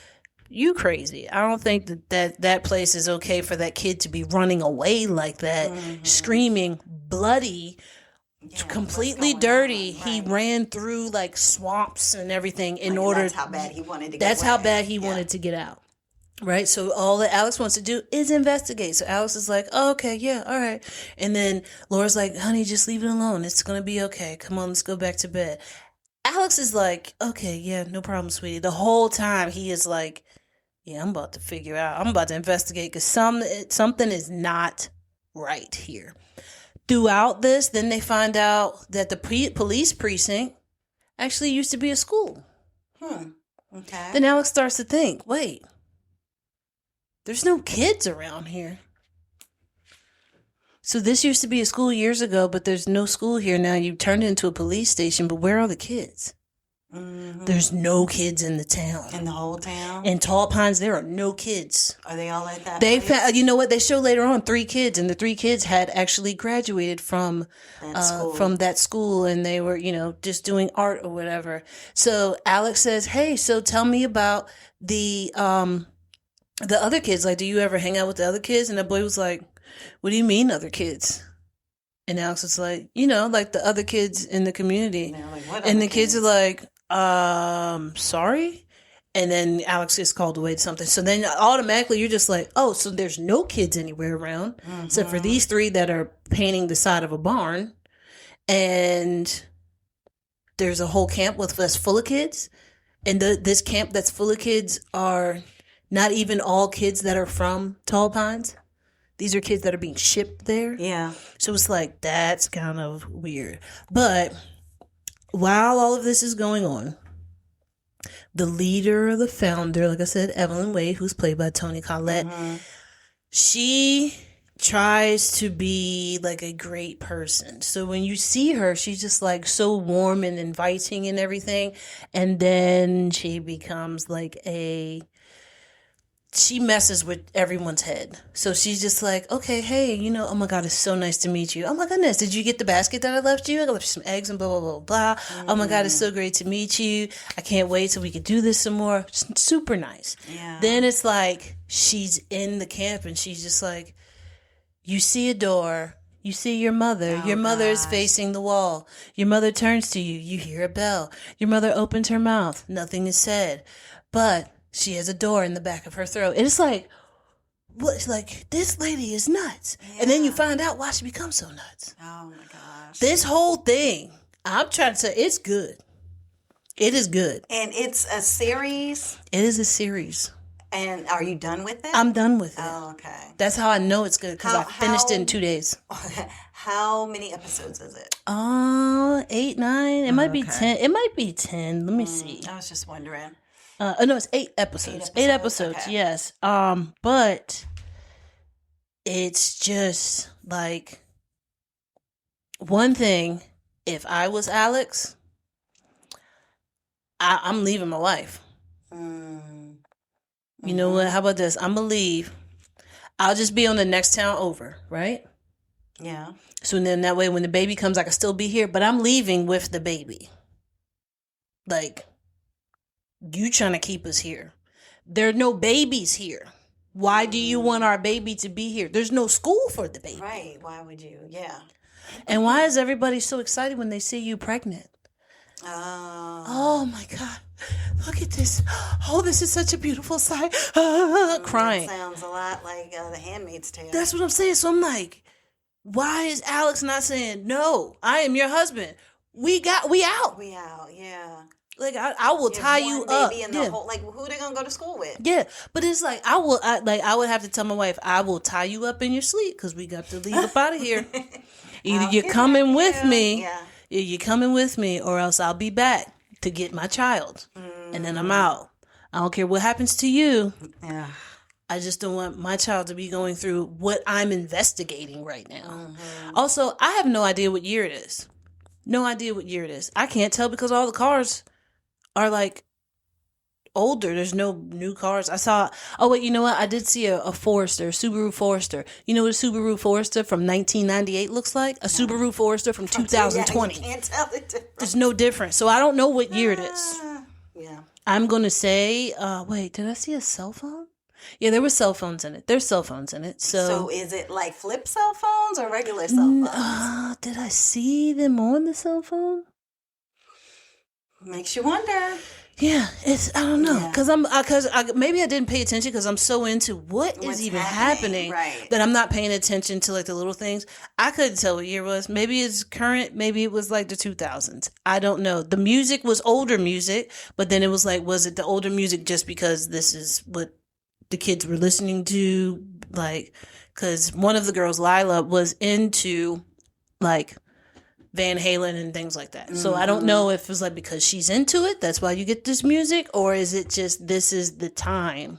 Speaker 2: "You crazy. I don't think that place is okay for that kid to be running away like that, screaming, bloody, completely dirty." Right. He ran through swamps and everything in order.
Speaker 1: That's how bad he wanted to get
Speaker 2: That's how bad he wanted to get out. Right? So all that Alex wants to do is investigate. So Alex is like, "Oh, okay, yeah, all right." And then Laura's like, "Honey, just leave it alone. It's going to be okay. Come on, let's go back to bed." Alex is like, "Okay, yeah, no problem, sweetie." The whole time he is like, "Yeah, I'm about to figure out. I'm about to investigate because something is not right here." Throughout this, then they find out that the police precinct actually used to be a school. Okay. Then Alex starts to think, wait, there's no kids around here. So this used to be a school years ago, but there's no school here now. You turned it into a police station, but where are the kids? Mm-hmm. There's no kids in the town.
Speaker 1: In the whole town?
Speaker 2: In Tall Pines, there are no kids.
Speaker 1: Are they all at that
Speaker 2: place? You know what? They show later on 3 kids, and the 3 kids had actually graduated from that school, and they were, just doing art or whatever. So Alex says, "Hey, so tell me about the other kids. Like, do you ever hang out with the other kids?" And the boy was like, "What do you mean other kids?" And Alex was like, like the other kids in the community. And the kids are like, "Sorry?" And then Alex gets called away to something. So then automatically you're just like, oh, so there's no kids anywhere around except for these three that are painting the side of a barn. And there's a whole camp that's full of kids. And this camp that's full of kids are not even all kids that are from Tall Pines. These are kids that are being shipped there.
Speaker 1: Yeah.
Speaker 2: So it's like, that's kind of weird. But while all of this is going on, the leader, the founder, like I said, Evelyn Wade, who's played by Toni Collette, she tries to be like a great person. So when you see her, she's just like so warm and inviting and everything. And then she becomes like she messes with everyone's head. So she's just like, okay, hey, oh my God, it's so nice to meet you. Oh my goodness, did you get the basket that I left you? I left you some eggs and blah, blah, blah, blah. Oh my God, it's so great to meet you. I can't wait till we can do this some more. Super nice.
Speaker 1: Yeah.
Speaker 2: Then it's like, she's in the camp and she's just like, you see a door. You see your mother. Your mother is facing the wall. Your mother turns to you. You hear a bell. Your mother opens her mouth. Nothing is said. But she has a door in the back of her throat. And it's like, what? It's like, this lady is nuts. Yeah. And then you find out why she becomes so nuts.
Speaker 1: Oh my gosh.
Speaker 2: This whole thing, I'm trying to say, it's good. It is good.
Speaker 1: And it's a series?
Speaker 2: It is a series.
Speaker 1: And are you done with it?
Speaker 2: I'm done with it.
Speaker 1: Oh, okay.
Speaker 2: That's how I know it's good, because I finished it in 2 days.
Speaker 1: How many episodes is it?
Speaker 2: 8, 9. It might be 10. It might be 10. Let me see.
Speaker 1: I was just wondering.
Speaker 2: No, it's 8 episodes. 8 episodes, okay. Yes. But it's just like, one thing, if I was Alex, I'm leaving my life. You know what? How about this? I'm going to leave. I'll just be on the next town over, right?
Speaker 1: Yeah.
Speaker 2: So then that way when the baby comes, I can still be here, but I'm leaving with the baby. Like, you trying to keep us here. There are no babies here. Why do you want our baby to be here? There's no school for the baby.
Speaker 1: Right. Why would you? Yeah.
Speaker 2: And why is everybody so excited when they see you pregnant?
Speaker 1: Oh
Speaker 2: my God. Look at this. Oh, this is such a beautiful sight. Crying.
Speaker 1: That sounds a lot like The Handmaid's Tale.
Speaker 2: That's what I'm saying. So I'm like, why is Alex not saying, no, I am your husband. We out.
Speaker 1: We out, yeah.
Speaker 2: Like, I will tie you up.
Speaker 1: In the whole, like, who they gonna go to school with?
Speaker 2: Yeah, but it's like, I would have to tell my wife, I will tie you up in your sleep because we got to leave up out of here. Either you're coming with me, you're coming with me, or else I'll be back to get my child. And then I'm out. I don't care what happens to you.
Speaker 1: Yeah.
Speaker 2: I just don't want my child to be going through what I'm investigating right now. Also, I have no idea what year it is. No idea what year it is. I can't tell because all the cars are like older. There's no new cars. I saw, oh wait, you know what? I did see a Forester, Subaru Forester. You know what a Subaru Forester from 1998 looks like? A Subaru Forester from 2020.
Speaker 1: You can't tell the difference.
Speaker 2: There's no difference. So I don't know what year it is.
Speaker 1: Yeah.
Speaker 2: I'm going to say, wait, did I see a cell phone? Yeah, there were cell phones in it. There's cell phones in it. So
Speaker 1: is it like flip cell phones or regular cell phones?
Speaker 2: Did I see them on the cell phone?
Speaker 1: Makes you wonder.
Speaker 2: Yeah, I don't know, because maybe I didn't pay attention because I'm so into what's even happening
Speaker 1: right,
Speaker 2: that I'm not paying attention to like the little things. I couldn't tell what year it was. Maybe it's current. Maybe it was like the 2000s. I don't know. The music was older music, but then it was like, was it the older music just because this is what the kids were listening to? Like, because one of the girls, Lila, was into like Van Halen and things like that. So I don't know if it's like because she's into it, that's why you get this music, or is it just this is the time?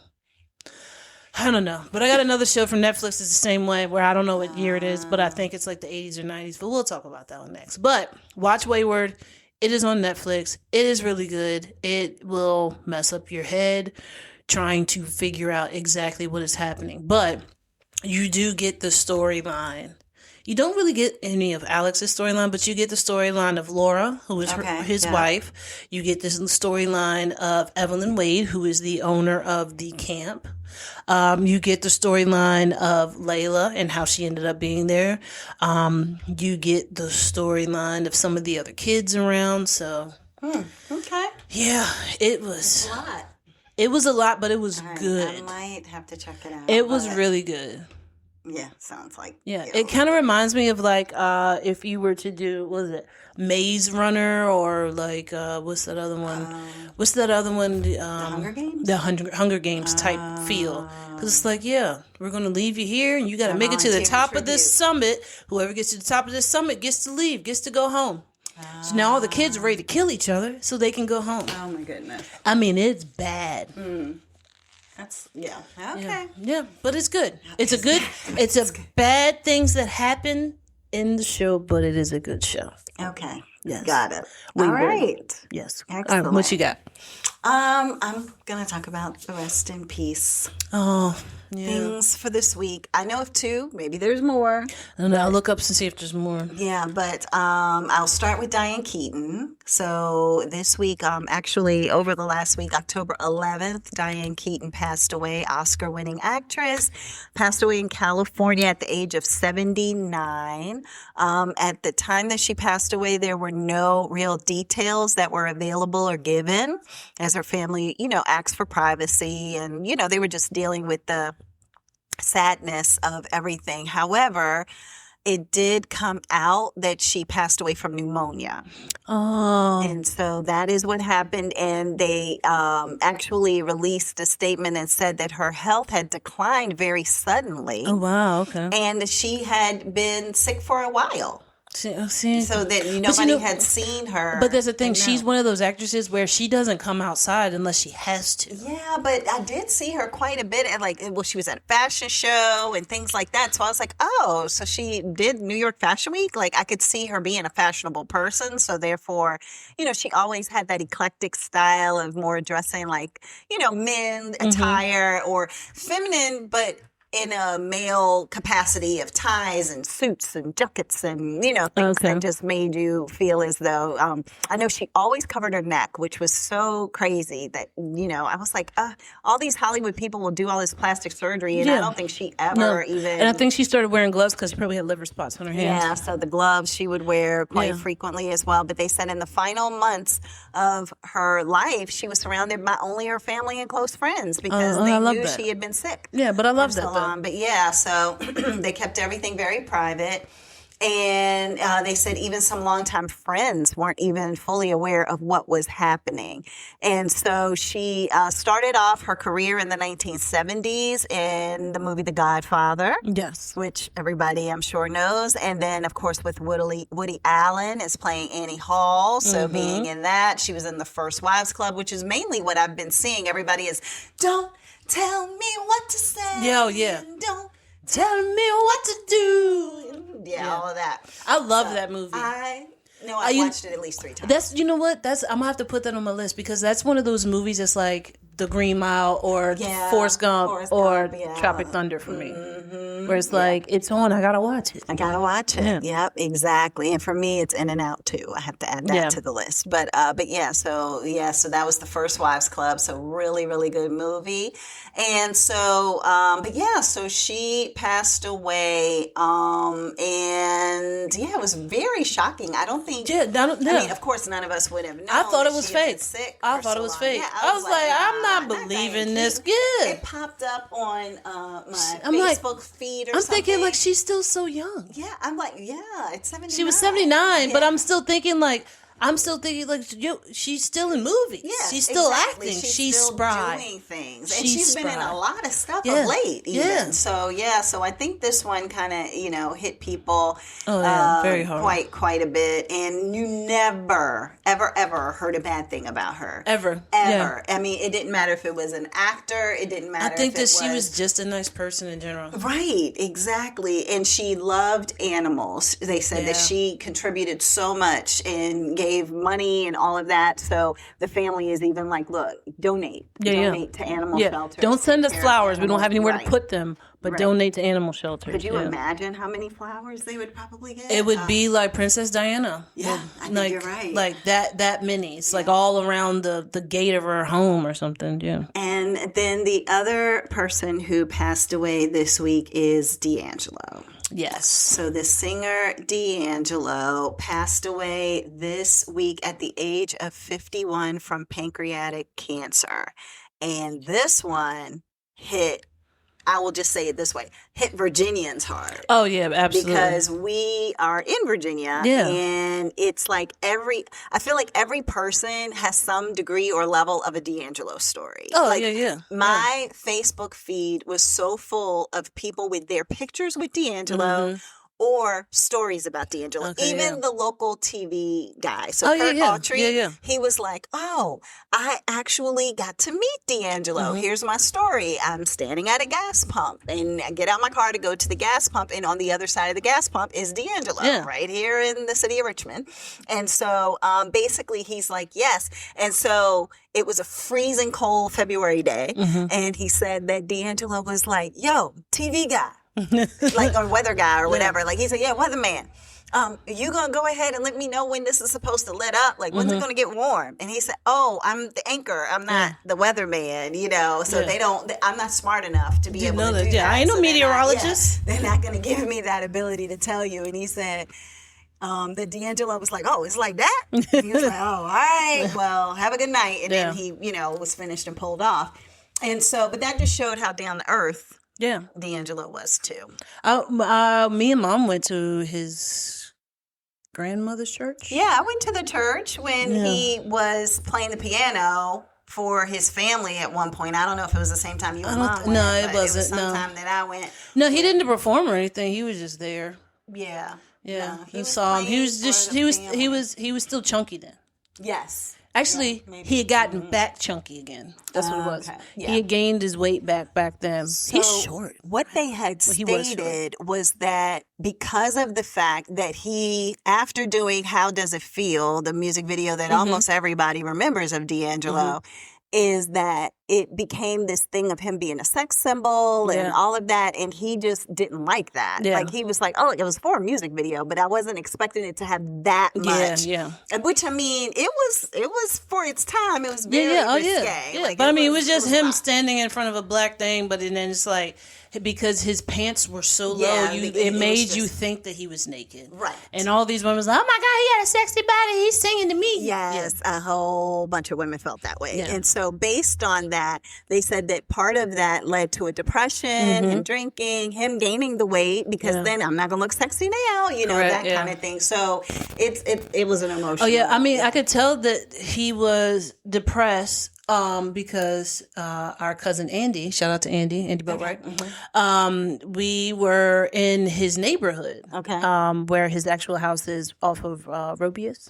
Speaker 2: I don't know. But I got another show from Netflix that's the same way, where I don't know what year it is, but I think it's like the 80s or 90s, but we'll talk about that one next. But watch Wayward. It is on Netflix. It is really good. It will mess up your head trying to figure out exactly what is happening. But you do get the storyline. You don't really get any of Alex's storyline, but you get the storyline of Laura, who is his wife. You get this storyline of Evelyn Wade, who is the owner of the camp. You get the storyline of Layla and how she ended up being there. You get the storyline of some of the other kids around. So,
Speaker 1: okay.
Speaker 2: Yeah, it was.
Speaker 1: It's a lot.
Speaker 2: It was a lot, but it was
Speaker 1: I
Speaker 2: good.
Speaker 1: might have to check it out.
Speaker 2: It was
Speaker 1: but
Speaker 2: really good.
Speaker 1: yeah, sounds like
Speaker 2: Yeah,
Speaker 1: you
Speaker 2: it
Speaker 1: know.
Speaker 2: kind of reminds me of like if you were to do, what is it, Maze Runner, or like what's that other one? What's that other one?
Speaker 1: Hunger Games?
Speaker 2: The Hunger Games type feel. Because it's like, yeah, we're gonna leave you here, and you got to make it to the
Speaker 1: volunteer
Speaker 2: top of this
Speaker 1: tribute.
Speaker 2: summit. Whoever gets to the top of this summit gets to leave, gets to go home. So now all the kids are ready to kill each other so they can go home.
Speaker 1: Oh my goodness.
Speaker 2: I mean, it's bad.
Speaker 1: That's okay.
Speaker 2: Yeah, but it's good. It's a bad things that happen in the show, but it is a good show.
Speaker 1: Okay.
Speaker 2: Yes.
Speaker 1: Got it.
Speaker 2: Wayward.
Speaker 1: All right.
Speaker 2: Yes.
Speaker 1: Excellent.
Speaker 2: All right, what you got?
Speaker 1: I'm gonna talk about the rest in peace
Speaker 2: Oh, yeah.
Speaker 1: things for this week. I know of two. Maybe there's more.
Speaker 2: And I'll look up and see if there's more.
Speaker 1: Yeah, but I'll start with Diane Keaton. So this week, actually over the last week, October 11th, Diane Keaton passed away, Oscar-winning actress, passed away in California at the age of 79. At the time that she passed away, there were no real details that were available or given, as her family, asked for privacy, and, they were just dealing with the sadness of everything. However, it did come out that she passed away from pneumonia.
Speaker 2: Oh.
Speaker 1: And so that is what happened. And they actually released a statement and said that her health had declined very suddenly.
Speaker 2: Oh, wow. Okay.
Speaker 1: And that she had been sick for a while.
Speaker 2: See,
Speaker 1: So that nobody had seen her.
Speaker 2: But there's the thing, she's one of those actresses where she doesn't come outside unless she has to.
Speaker 1: Yeah, but I did see her quite a bit at she was at a fashion show and things like that. So I was like, oh, so she did New York Fashion Week? Like, I could see her being a fashionable person. So therefore, she always had that eclectic style of more dressing like, men attire or feminine, but in a male capacity of ties and suits and jackets and, things that just made you feel as though, I know she always covered her neck, which was so crazy that, I was like, all these Hollywood people will do all this plastic surgery, and I don't think she ever even.
Speaker 2: And I think she started wearing gloves because she probably had liver spots on her hands.
Speaker 1: Yeah, so the gloves she would wear quite frequently as well. But they said in the final months of her life, she was surrounded by only her family and close friends because they knew she had been sick.
Speaker 2: Yeah, but I love that, though.
Speaker 1: But yeah, so they kept everything very private. And they said even some longtime friends weren't even fully aware of what was happening. And so she started off her career in the 1970s in the movie The Godfather.
Speaker 2: Yes.
Speaker 1: Which everybody, I'm sure, knows. And then, of course, with Woody Allen is playing Annie Hall. So being in that, she was in The First Wives Club, which is mainly what I've been seeing. Everybody is, don't tell me what to say.
Speaker 2: Yeah.
Speaker 1: Don't
Speaker 2: tell me what to do.
Speaker 1: Yeah, all of that.
Speaker 2: I love that movie.
Speaker 1: I've watched it at least 3 times.
Speaker 2: That's, you know what? I'm gonna have to put that on my list because that's one of those movies that's like The Green Mile or Forrest Gump or Tropic Thunder for me. Where it's like, it's on, I gotta watch it.
Speaker 1: I gotta watch it. Yep, exactly. And for me, it's In and Out too. I have to add that to the list. But so that was The First Wives Club. So really, really good movie. And so, so she passed away. And it was very shocking. I don't think. I mean, of course, none of us would have known.
Speaker 2: I thought it was fake.
Speaker 1: I
Speaker 2: thought it was fake. Yeah, I was like, I'm not believing this. Good.
Speaker 1: It popped up on my Facebook feed or
Speaker 2: I'm
Speaker 1: something.
Speaker 2: thinking like she's still so young.
Speaker 1: Yeah, I'm like, it's 79.
Speaker 2: She was 79, but I'm still thinking like, she's still in movies.
Speaker 1: Yeah,
Speaker 2: she's still
Speaker 1: exactly.
Speaker 2: acting.
Speaker 1: She's still
Speaker 2: spry.
Speaker 1: doing things. And she's been in a lot of stuff of late even.
Speaker 2: Yeah.
Speaker 1: So I think this one kind of, hit people
Speaker 2: very hard.
Speaker 1: Quite a bit. And you never, ever heard a bad thing about her.
Speaker 2: Ever.
Speaker 1: Yeah. I mean, it didn't matter if it was an actor. It didn't matter
Speaker 2: I think
Speaker 1: if
Speaker 2: she was just a nice person in general.
Speaker 1: Right, exactly. And she loved animals. They said that she contributed so much and gave money and all of that. So the family is even like, look, donate to animal shelters.
Speaker 2: Don't send us flowers. We don't have anywhere to put them, but donate to animal shelters.
Speaker 1: Could you imagine how many flowers they would probably get?
Speaker 2: It would be like Princess Diana.
Speaker 1: Yeah, I think you're right.
Speaker 2: Like that many. It's like all around the gate of her home or something. Yeah.
Speaker 1: And then the other person who passed away this week is D'Angelo.
Speaker 2: Yes.
Speaker 1: So the singer D'Angelo passed away this week at the age of 51 from pancreatic cancer. And this one hit, I will just say it this way, hit Virginians hard.
Speaker 2: Oh, yeah, absolutely.
Speaker 1: Because we are in Virginia,
Speaker 2: Yeah.
Speaker 1: and it's like I feel like every person has some degree or level of a D'Angelo story.
Speaker 2: Oh,
Speaker 1: like,
Speaker 2: yeah.
Speaker 1: My Facebook feed was so full of people with their pictures with D'Angelo, or stories about D'Angelo.
Speaker 2: Okay,
Speaker 1: Even the local TV guy. So
Speaker 2: Oh,
Speaker 1: Kurt
Speaker 2: yeah.
Speaker 1: Autry,
Speaker 2: Yeah.
Speaker 1: he was like, oh, I actually got to meet D'Angelo. Here's my story. I'm standing at a gas pump, and I get out my car to go to the gas pump, and on the other side of the gas pump is D'Angelo,
Speaker 2: Yeah.
Speaker 1: right here in the city of Richmond. And so basically he's like, yes. And so it was a freezing cold February day, and he said that D'Angelo was like, yo, TV guy. Like, or weather guy or whatever. Like, he said, yeah, weatherman. You gonna go ahead and let me know when this is supposed to let up? Like, when's it gonna get warm? And he said, oh, I'm the anchor. I'm not the weatherman, so they don't, I'm not smart enough to be able to do that.
Speaker 2: Yeah, I ain't no
Speaker 1: So
Speaker 2: meteorologist.
Speaker 1: they're not gonna give me that ability to tell you. And he said, that D'Angelo was like, oh, it's like that? And he was like, oh, all right, well, have a good night. And then he, was finished and pulled off. And so, but that just showed how down to earth D'Angelo was too.
Speaker 2: Me and Mom went to his grandmother's church.
Speaker 1: Yeah, I went to the church when he was playing the piano for his family at one point. I don't know if it was the same time you and Mom went.
Speaker 2: No, it
Speaker 1: but
Speaker 2: wasn't.
Speaker 1: It was sometime that I went.
Speaker 2: No, he didn't perform or anything. He was just there.
Speaker 1: Yeah.
Speaker 2: Yeah,
Speaker 1: No,
Speaker 2: he saw him. He was just he was still chunky then.
Speaker 1: Yes.
Speaker 2: Actually, he had gotten back chunky again. That's what it was.
Speaker 1: Okay. Yeah.
Speaker 2: He had gained his weight back then. He's
Speaker 1: So
Speaker 2: short.
Speaker 1: What they had
Speaker 2: he was short.
Speaker 1: stated was that because of the fact that he, after doing How Does It Feel, the music video that almost everybody remembers of D'Angelo, is that it became this thing of him being a sex symbol and all of that, and he just didn't like that.
Speaker 2: Yeah.
Speaker 1: Like, he was like, oh, it was for a music video, but I wasn't expecting it to have that much.
Speaker 2: Yeah.
Speaker 1: Which, I mean, it was for its time. It was very risque.
Speaker 2: Yeah.
Speaker 1: Like,
Speaker 2: But I mean, it was just him
Speaker 1: wild.
Speaker 2: standing in front of a black thing, but then it's like, because his pants were so low,
Speaker 1: Yeah,
Speaker 2: it
Speaker 1: was
Speaker 2: made you
Speaker 1: just-
Speaker 2: think that he was naked.
Speaker 1: Right.
Speaker 2: And all these women was like, oh my God, he got a sexy body. He's singing to me.
Speaker 1: Yes, a whole bunch of women felt that way.
Speaker 2: Yeah.
Speaker 1: And so based on that, they said that part of that led to a depression and drinking, him gaining the weight because then I'm not going to look sexy now,
Speaker 2: Correct,
Speaker 1: that kind of thing. So it was an emotional.
Speaker 2: Oh, yeah. I mean, I could tell that he was depressed because our cousin Andy, shout out to Andy Boatwright, we were in his neighborhood, where his actual house is off of Robius.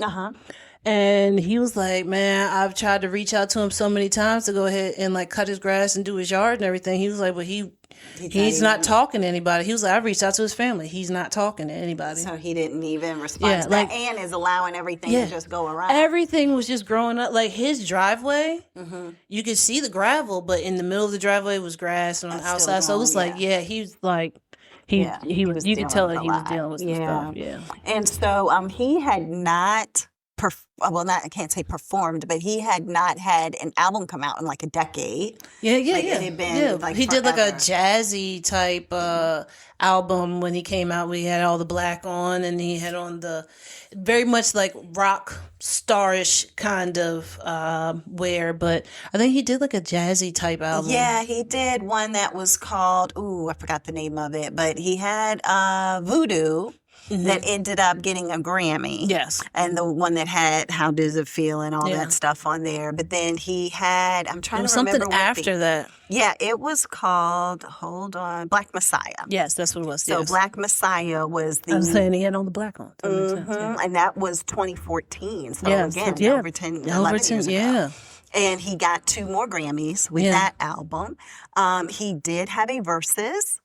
Speaker 2: And he was like, man, I've tried to reach out to him so many times to go ahead and like cut his grass and do his yard and everything. He was like, well, he's not talking to anybody. He was like, I reached out to his family. He's not talking to anybody.
Speaker 1: So he didn't even respond
Speaker 2: Yeah,
Speaker 1: to
Speaker 2: like-
Speaker 1: that, and is allowing everything to just go around.
Speaker 2: Everything was just growing up. Like his driveway, you could see the gravel, but in the middle of the driveway was grass and on the
Speaker 1: That's
Speaker 2: outside. So it was
Speaker 1: growing,
Speaker 2: like, he was like, he was you could tell that
Speaker 1: dealing
Speaker 2: he
Speaker 1: with
Speaker 2: was
Speaker 1: a lot.
Speaker 2: dealing with some stuff. Yeah.
Speaker 1: And so he had not, I can't say performed, but he had not had an album come out in like a decade.
Speaker 2: Yeah.
Speaker 1: Like, it had been, like,
Speaker 2: he did like a
Speaker 1: forever.
Speaker 2: jazzy type album when he came out. We had all the black on, and he had on the very much like rock starish kind of wear. But I think he did like a jazzy type album.
Speaker 1: Yeah, he did one that was called, I forgot the name of it, but he had Voodoo. That ended up getting a Grammy.
Speaker 2: Yes.
Speaker 1: And the one that had How Does It Feel and all that stuff on there. But then he had, I'm trying to remember.
Speaker 2: Something after that.
Speaker 1: Yeah, it was called, Black Messiah.
Speaker 2: Yes, that's what it was.
Speaker 1: So
Speaker 2: yes.
Speaker 1: Black Messiah was the...
Speaker 2: I'm saying he had on the black on. That makes sense, yeah.
Speaker 1: And that was 2014. So
Speaker 2: Yes,
Speaker 1: again,
Speaker 2: yeah.
Speaker 1: over 10, 11 years ago.
Speaker 2: Yeah.
Speaker 1: And he got 2 more Grammys with that album. He did have a Versus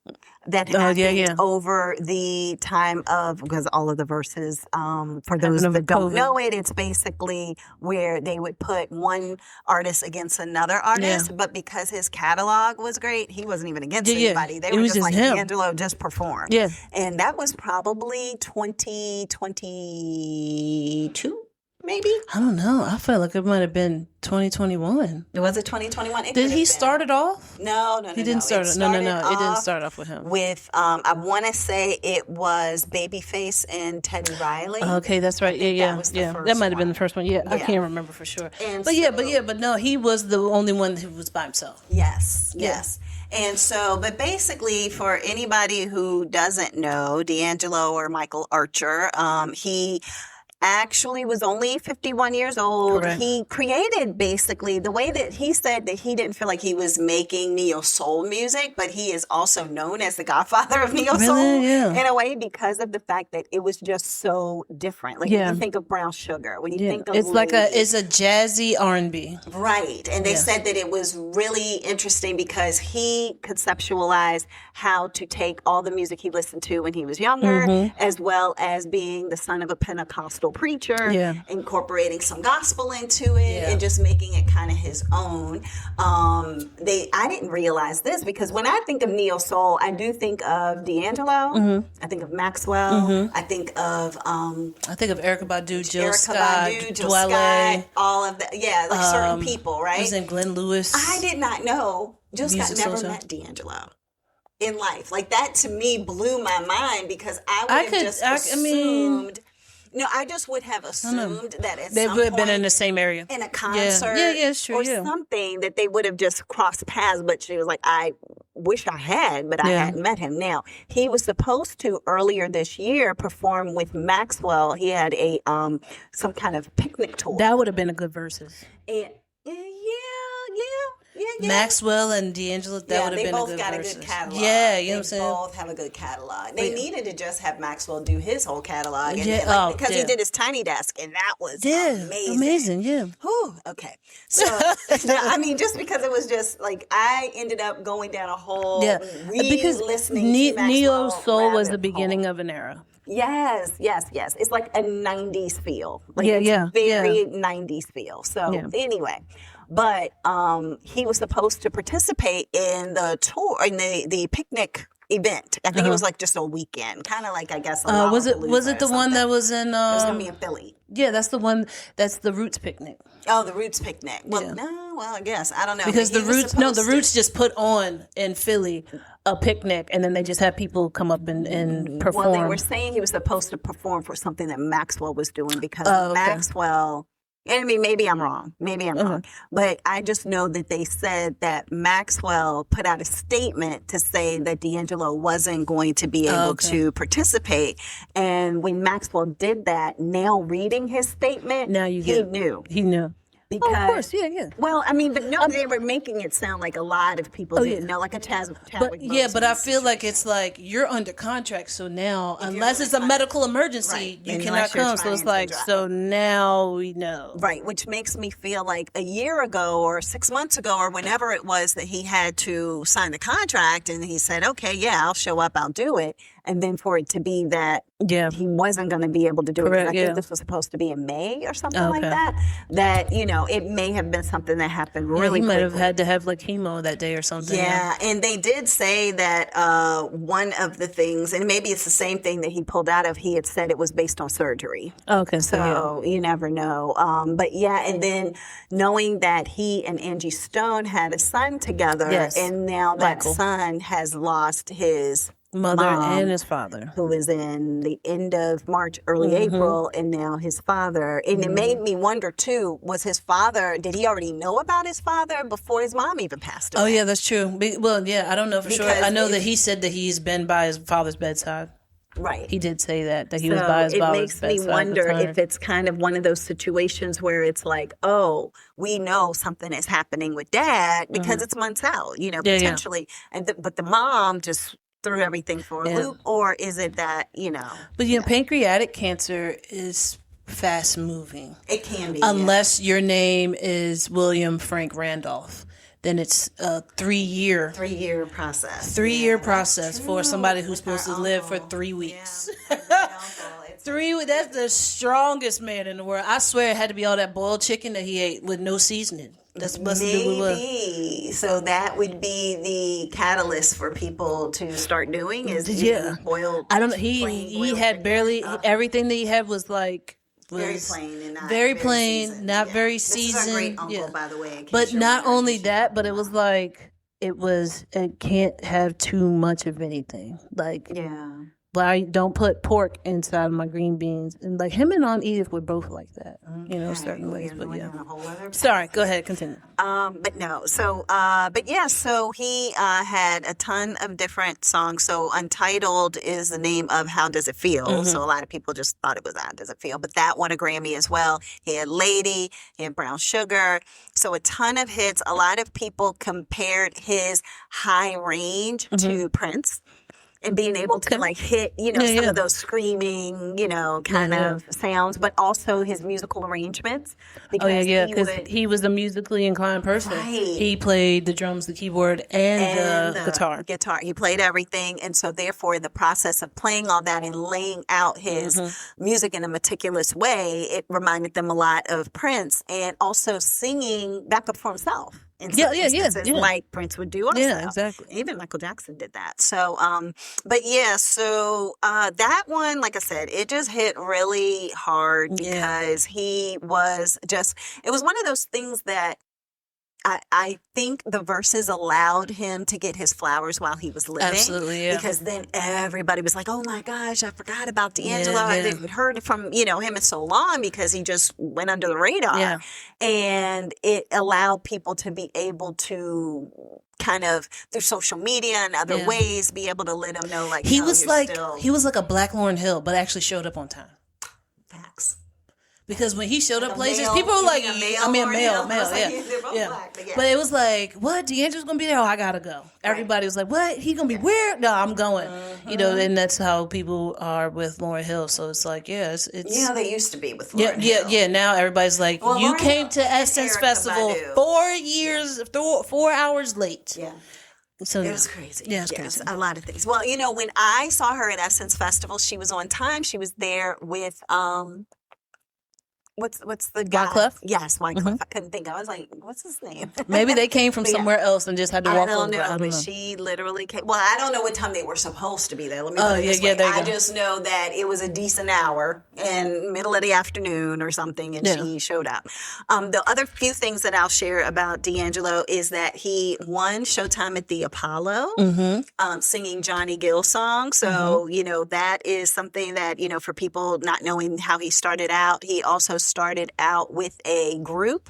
Speaker 1: that happened over the time of, because all of the Verses, for those that don't know it, it's basically where they would put one artist against another artist, but because his catalog was great, he wasn't even against anybody. They were just like,
Speaker 2: him.
Speaker 1: D'Angelo just performed.
Speaker 2: Yeah.
Speaker 1: And that was probably 2022. Maybe maybe?
Speaker 2: I don't know. I felt like it might have been 2021.
Speaker 1: Was it 2021?
Speaker 2: Did he start it off?
Speaker 1: No.
Speaker 2: He didn't start it. No. It didn't start off with him.
Speaker 1: With, I want to say it was Babyface and Teddy Riley.
Speaker 2: Okay, that's right. Yeah. That might have been the first one. Yeah, I can't remember for sure. But no, he was the only one who was by himself.
Speaker 1: Yes. And so, but basically, for anybody who doesn't know D'Angelo or Michael Archer, he actually was only 51 years old.
Speaker 2: Correct.
Speaker 1: He created basically the way that he said that he didn't feel like he was making neo soul music, but he is also known as the godfather of neo soul in a way because of the fact that it was just so different. Like when you think of Brown Sugar, when you think of
Speaker 2: it's a jazzy R&B.
Speaker 1: Right. And they said that it was really interesting because he conceptualized how to take all the music he listened to when he was younger, as well as being the son of a Pentecostal preacher, incorporating some gospel into it and just making it kind of his own. I didn't realize this because when I think of neo soul, I do think of D'Angelo, I think of Maxwell, I think of
Speaker 2: Erykah Badu, Jill Scott,
Speaker 1: all of that. Yeah, like certain people, right?
Speaker 2: Was in Glenn Lewis.
Speaker 1: I did not know. Jill Scott never met D'Angelo in life. Like that to me blew my mind because I would have just assumed. No, I just would have assumed that at
Speaker 2: they
Speaker 1: some
Speaker 2: would have
Speaker 1: point
Speaker 2: been in the same area.
Speaker 1: In a concert
Speaker 2: sure,
Speaker 1: or something that they would have just crossed paths. But she was like, I wish I had, but I hadn't met him. Now, he was supposed to earlier this year perform with Maxwell. He had a some kind of picnic tour.
Speaker 2: That would have been a good versus.
Speaker 1: And, yeah.
Speaker 2: Maxwell and D'Angelo, that would have been a good versus. They both got a good catalog. Yeah, you know what I'm saying?
Speaker 1: They both have a good catalog. They needed to just have Maxwell do his whole catalog. Because he did his Tiny Desk, and that was amazing. Whew, okay. So, I mean, just because it was just like, I ended up going down a whole re-listening to Maxwell.
Speaker 2: Neo Soul was the beginning of an era.
Speaker 1: Yes. It's like a 90s feel. Like it's very 90s feel. So anyway, but he was supposed to participate in the tour, in the picnic event. I think it was like just a weekend, kind of like, I guess,
Speaker 2: was it the one that was in?
Speaker 1: It was gonna be in Philly.
Speaker 2: Yeah, that's the one. That's the Roots picnic.
Speaker 1: Oh, the Roots picnic. Well, I guess I don't know
Speaker 2: because the Roots just put on in Philly a picnic, and then they just had people come up and perform.
Speaker 1: Well, they were saying he was supposed to perform for something that Maxwell was doing because Maxwell. I mean, maybe I'm wrong. But I just know that they said that Maxwell put out a statement to say that D'Angelo wasn't going to be able to participate. And when Maxwell did that, now reading his statement, he knew.
Speaker 2: He knew.
Speaker 1: Because,
Speaker 2: of course, yeah.
Speaker 1: Well, I mean, but no, they were making it sound like a lot of people didn't know, like a Chadwick Boseman.
Speaker 2: But I feel like it's like you're under contract, so now unless it's a medical emergency, you cannot come. So it's like, so now we know,
Speaker 1: right? Which makes me feel like a year ago or 6 months ago or whenever it was that he had to sign the contract, and he said, "Okay, I'll show up, I'll do it." And then for it to be that he wasn't going to be able to do it. I think this was supposed to be in May or something like that. That, it may have been something that happened really quickly.
Speaker 2: He might have had to have like chemo that day or something.
Speaker 1: Yeah, and they did say that one of the things, and maybe it's the same thing that he pulled out of, he had said it was based on surgery.
Speaker 2: Okay.
Speaker 1: So you never know. But and then knowing that he and Angie Stone had a son together, and now that son has lost his
Speaker 2: mother and his father,
Speaker 1: who was in the end of March, early April, and now his father. And it made me wonder too, was his father, did he already know about his father before his mom even passed away?
Speaker 2: Oh yeah, that's true. Well, yeah, I don't know for sure. I know that he said that he's been by his father's bedside.
Speaker 1: Right.
Speaker 2: He did say that he was by his father's bedside.
Speaker 1: It makes me wonder if it's kind of one of those situations where it's like, oh, we know something is happening with dad because it's months out, potentially. And but the mom just threw everything for a loop, or is it that, But
Speaker 2: pancreatic cancer is fast moving.
Speaker 1: It can be.
Speaker 2: Unless your name is William Frank Randolph. Then it's a 3-year
Speaker 1: process.
Speaker 2: 3-year process for somebody who's supposed to live for 3 weeks. That's the strongest man in the world. I swear it had to be all that boiled chicken that he ate with no seasoning. That's must do with
Speaker 1: maybe. So that would be the catalyst for people to start doing is boiled.
Speaker 2: I don't know. He had barely everything that he had was like
Speaker 1: very plain and not
Speaker 2: very plain,
Speaker 1: seasoned.
Speaker 2: not very
Speaker 1: This
Speaker 2: seasoned.
Speaker 1: is our great uncle, by the way.
Speaker 2: But not only that, but it can't have too much of anything. Like, I don't put pork inside of my green beans. And like him and Aunt Edith were both like that, certain ways. But sorry, go ahead, continue.
Speaker 1: But no, so he had a ton of different songs. So Untitled is the name of How Does It Feel? So a lot of people just thought it was How Does It Feel? But that won a Grammy as well. He had Lady, he had Brown Sugar. So a ton of hits. A lot of people compared his high range to Prince. And being able to like hit, some of those screaming, kind of sounds, but also his musical arrangements.
Speaker 2: Because he was a musically inclined person. Right. He played the drums, the keyboard, and the guitar.
Speaker 1: He played everything. And so therefore, the process of playing all that and laying out his music in a meticulous way, it reminded them a lot of Prince, and also singing backup for himself. Like Prince would do also.
Speaker 2: Yeah, exactly.
Speaker 1: Even Michael Jackson did that. So, that one, like I said, it just hit really hard because it was one of those things that I think the verses allowed him to get his flowers while he was living.
Speaker 2: Absolutely, yeah.
Speaker 1: Because then everybody was like, oh my gosh, I forgot about D'Angelo. I haven't heard from, him in so long because he just went under the radar.
Speaker 2: Yeah.
Speaker 1: And it allowed people to be able to kind of through social media and other ways be able to let him know like
Speaker 2: he was like a Black Lauryn Hill, but actually showed up on time.
Speaker 1: Facts.
Speaker 2: Because when he showed up places, people were like, male, yeah. But it was like, what? D'Angelo's going to be there? Oh, I got to go. Everybody was like, what? He going to be where? No, I'm going. And that's how people are with Lauryn Hill. So it's like, it's
Speaker 1: they used to be with Lauryn Hill.
Speaker 2: Yeah, now everybody's like, you came to Essence Festival 4 hours late.
Speaker 1: Yeah.
Speaker 2: So
Speaker 1: it was crazy.
Speaker 2: Yeah, it's crazy.
Speaker 1: A lot of things. Well, when I saw her at Essence Festival, she was on time. She was there with what's the guy?
Speaker 2: Wyclef?
Speaker 1: Yes, Wyclef. I couldn't think. I was like, what's his name?
Speaker 2: Maybe they came from somewhere else and just had to walk over.
Speaker 1: I don't know. She literally came. Well, I don't know what time they were supposed to be there. Let me put it this way. I just know that it was a decent hour in middle of the afternoon or something, and she showed up. The other few things that I'll share about D'Angelo is that he won Showtime at the Apollo, singing Johnny Gill songs. So, that is something that, for people not knowing how he started out, he also started out with a group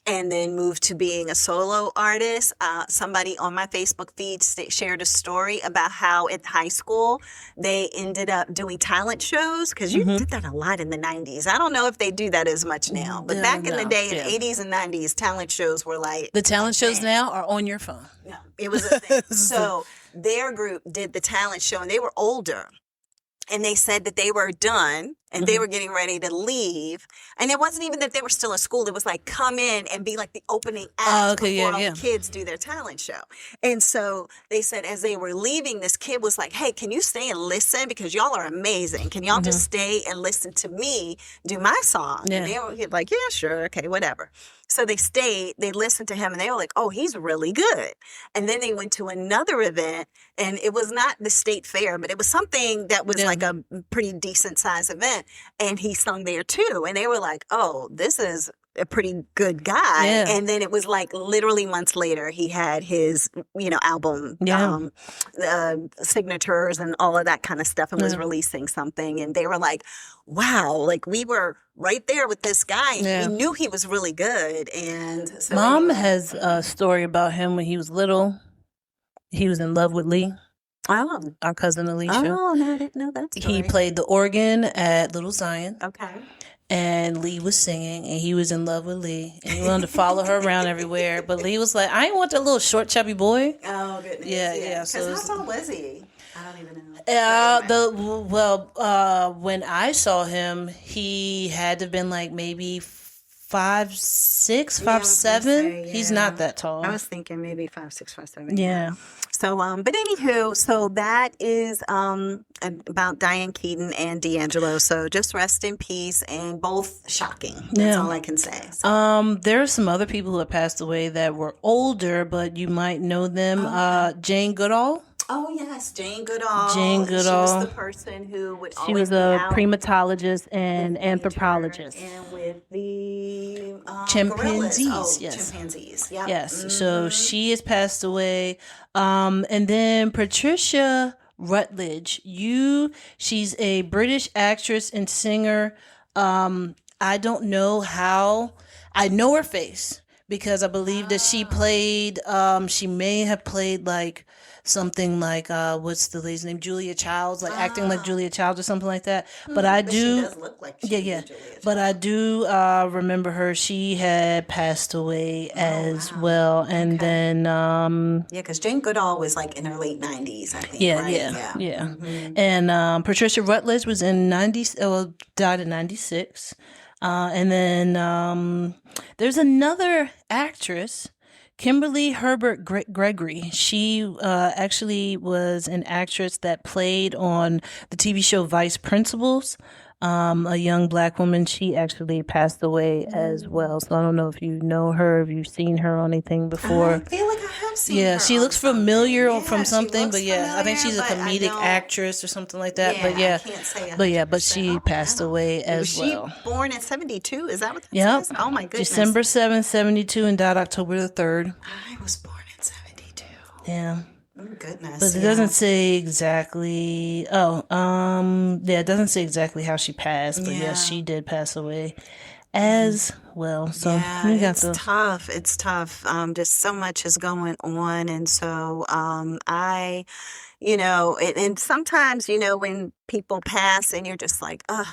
Speaker 1: and then moved to being a solo artist. Somebody on my Facebook feed shared a story about how at high school they ended up doing talent shows, because you did that a lot in the 90s. I don't know if they do that as much now, but back in the day, in the 80s and 90s, talent shows were like...
Speaker 2: The talent shows now are on your phone.
Speaker 1: No, it was a thing. So their group did the talent show, and they were older. And they said that they were done and they were getting ready to leave. And it wasn't even that they were still in school. It was like come in and be like the opening act before all the kids do their talent show. And so they said as they were leaving, this kid was like, hey, can you stay and listen? Because y'all are amazing. Can y'all just stay and listen to me do my song?
Speaker 2: Yeah.
Speaker 1: And they were like, yeah, sure. Okay, whatever. So they stayed, they listened to him, and they were like, oh, he's really good. And then they went to another event, and it was not the state fair, but it was something that was like a pretty decent size event. And he sung there too. And they were like, oh, this is a pretty good guy.
Speaker 2: Yeah.
Speaker 1: And then it was like literally months later, he had his, album signatures and all of that kind of stuff, and was releasing something. And they were like, wow, like we were right there with this guy. And we knew he was really good. And so
Speaker 2: Mom has a story about him when he was little. He was in love with Lee.
Speaker 1: Oh.
Speaker 2: Our cousin Alicia.
Speaker 1: Oh, no, I didn't know that story.
Speaker 2: He played the organ at Little Zion.
Speaker 1: Okay.
Speaker 2: And Lee was singing, and he was in love with Lee. And he wanted to follow her around everywhere. But Lee was like, I ain't want that little short, chubby boy.
Speaker 1: Oh, goodness.
Speaker 2: Yeah.
Speaker 1: Because how tall was he? I don't even know.
Speaker 2: When I saw him, he had to have been like maybe 5'6", 5'7". He's not that tall.
Speaker 1: I was thinking maybe 5'6", 5'7".
Speaker 2: Yeah.
Speaker 1: So, but anywho, so that is about Diane Keaton and D'Angelo. So just rest in peace, and both shocking. That's all I can say. So.
Speaker 2: There are some other people who have passed away that were older, but you might know them. Jane Goodall.
Speaker 1: Oh yes, Jane Goodall.
Speaker 2: Jane
Speaker 1: She was
Speaker 2: Goodall.
Speaker 1: the person who would
Speaker 2: She was
Speaker 1: always be
Speaker 2: a
Speaker 1: out
Speaker 2: primatologist and
Speaker 1: with nature
Speaker 2: anthropologist.
Speaker 1: and with the gorillas.
Speaker 2: Chimpanzees,
Speaker 1: Oh,
Speaker 2: yes.
Speaker 1: chimpanzees. Yep.
Speaker 2: Yes. So she has passed away. And then Patricia Rutledge, she's a British actress and singer. I don't know how. I know her face because I believe that she may have played like something like what's the lady's name, Julia Childs, like acting like Julia Childs or something like that. But I
Speaker 1: But she
Speaker 2: do,
Speaker 1: does look like she
Speaker 2: yeah,
Speaker 1: would be
Speaker 2: yeah.
Speaker 1: Julia
Speaker 2: But I
Speaker 1: Child.
Speaker 2: do remember her. She had passed away as
Speaker 1: wow.
Speaker 2: well, and
Speaker 1: Okay.
Speaker 2: then
Speaker 1: Yeah, because Jane Goodall was like in her late 90s, I think,
Speaker 2: yeah,
Speaker 1: right?
Speaker 2: yeah. And Patricia Rutledge was in 90, died in 96. And then there's another actress, Kimberly Herbert Gregory. She actually was an actress that played on the TV show Vice Principals. A young black woman. She actually passed away as well. So I don't know if you know her, if you've seen her on anything
Speaker 1: I
Speaker 2: before.
Speaker 1: feel like I have seen
Speaker 2: Yeah,
Speaker 1: her
Speaker 2: she
Speaker 1: on
Speaker 2: looks
Speaker 1: something.
Speaker 2: familiar
Speaker 1: Yeah,
Speaker 2: from
Speaker 1: she
Speaker 2: something,
Speaker 1: looks
Speaker 2: but yeah, I think she's a
Speaker 1: familiar, but I
Speaker 2: comedic
Speaker 1: don't.
Speaker 2: actress or something like that.
Speaker 1: Yeah,
Speaker 2: But
Speaker 1: I
Speaker 2: yeah,
Speaker 1: can't say
Speaker 2: but
Speaker 1: 100%.
Speaker 2: she
Speaker 1: Oh,
Speaker 2: passed
Speaker 1: wow.
Speaker 2: away
Speaker 1: Was
Speaker 2: as
Speaker 1: she
Speaker 2: well.
Speaker 1: born in 72? Is that what that
Speaker 2: Yep.
Speaker 1: says? Oh my goodness.
Speaker 2: December 7th, 72, and died October the 3rd.
Speaker 1: I was born in 72.
Speaker 2: Yeah.
Speaker 1: Oh goodness.
Speaker 2: But it
Speaker 1: Yeah.
Speaker 2: doesn't say exactly. Yeah, it doesn't say exactly how she passed, but
Speaker 1: Yeah.
Speaker 2: yes, she did pass away as well. So
Speaker 1: Yeah,
Speaker 2: we got
Speaker 1: it's
Speaker 2: those.
Speaker 1: tough. It's tough. Just so much is going on. And so and sometimes, when people pass and you're just like, ugh,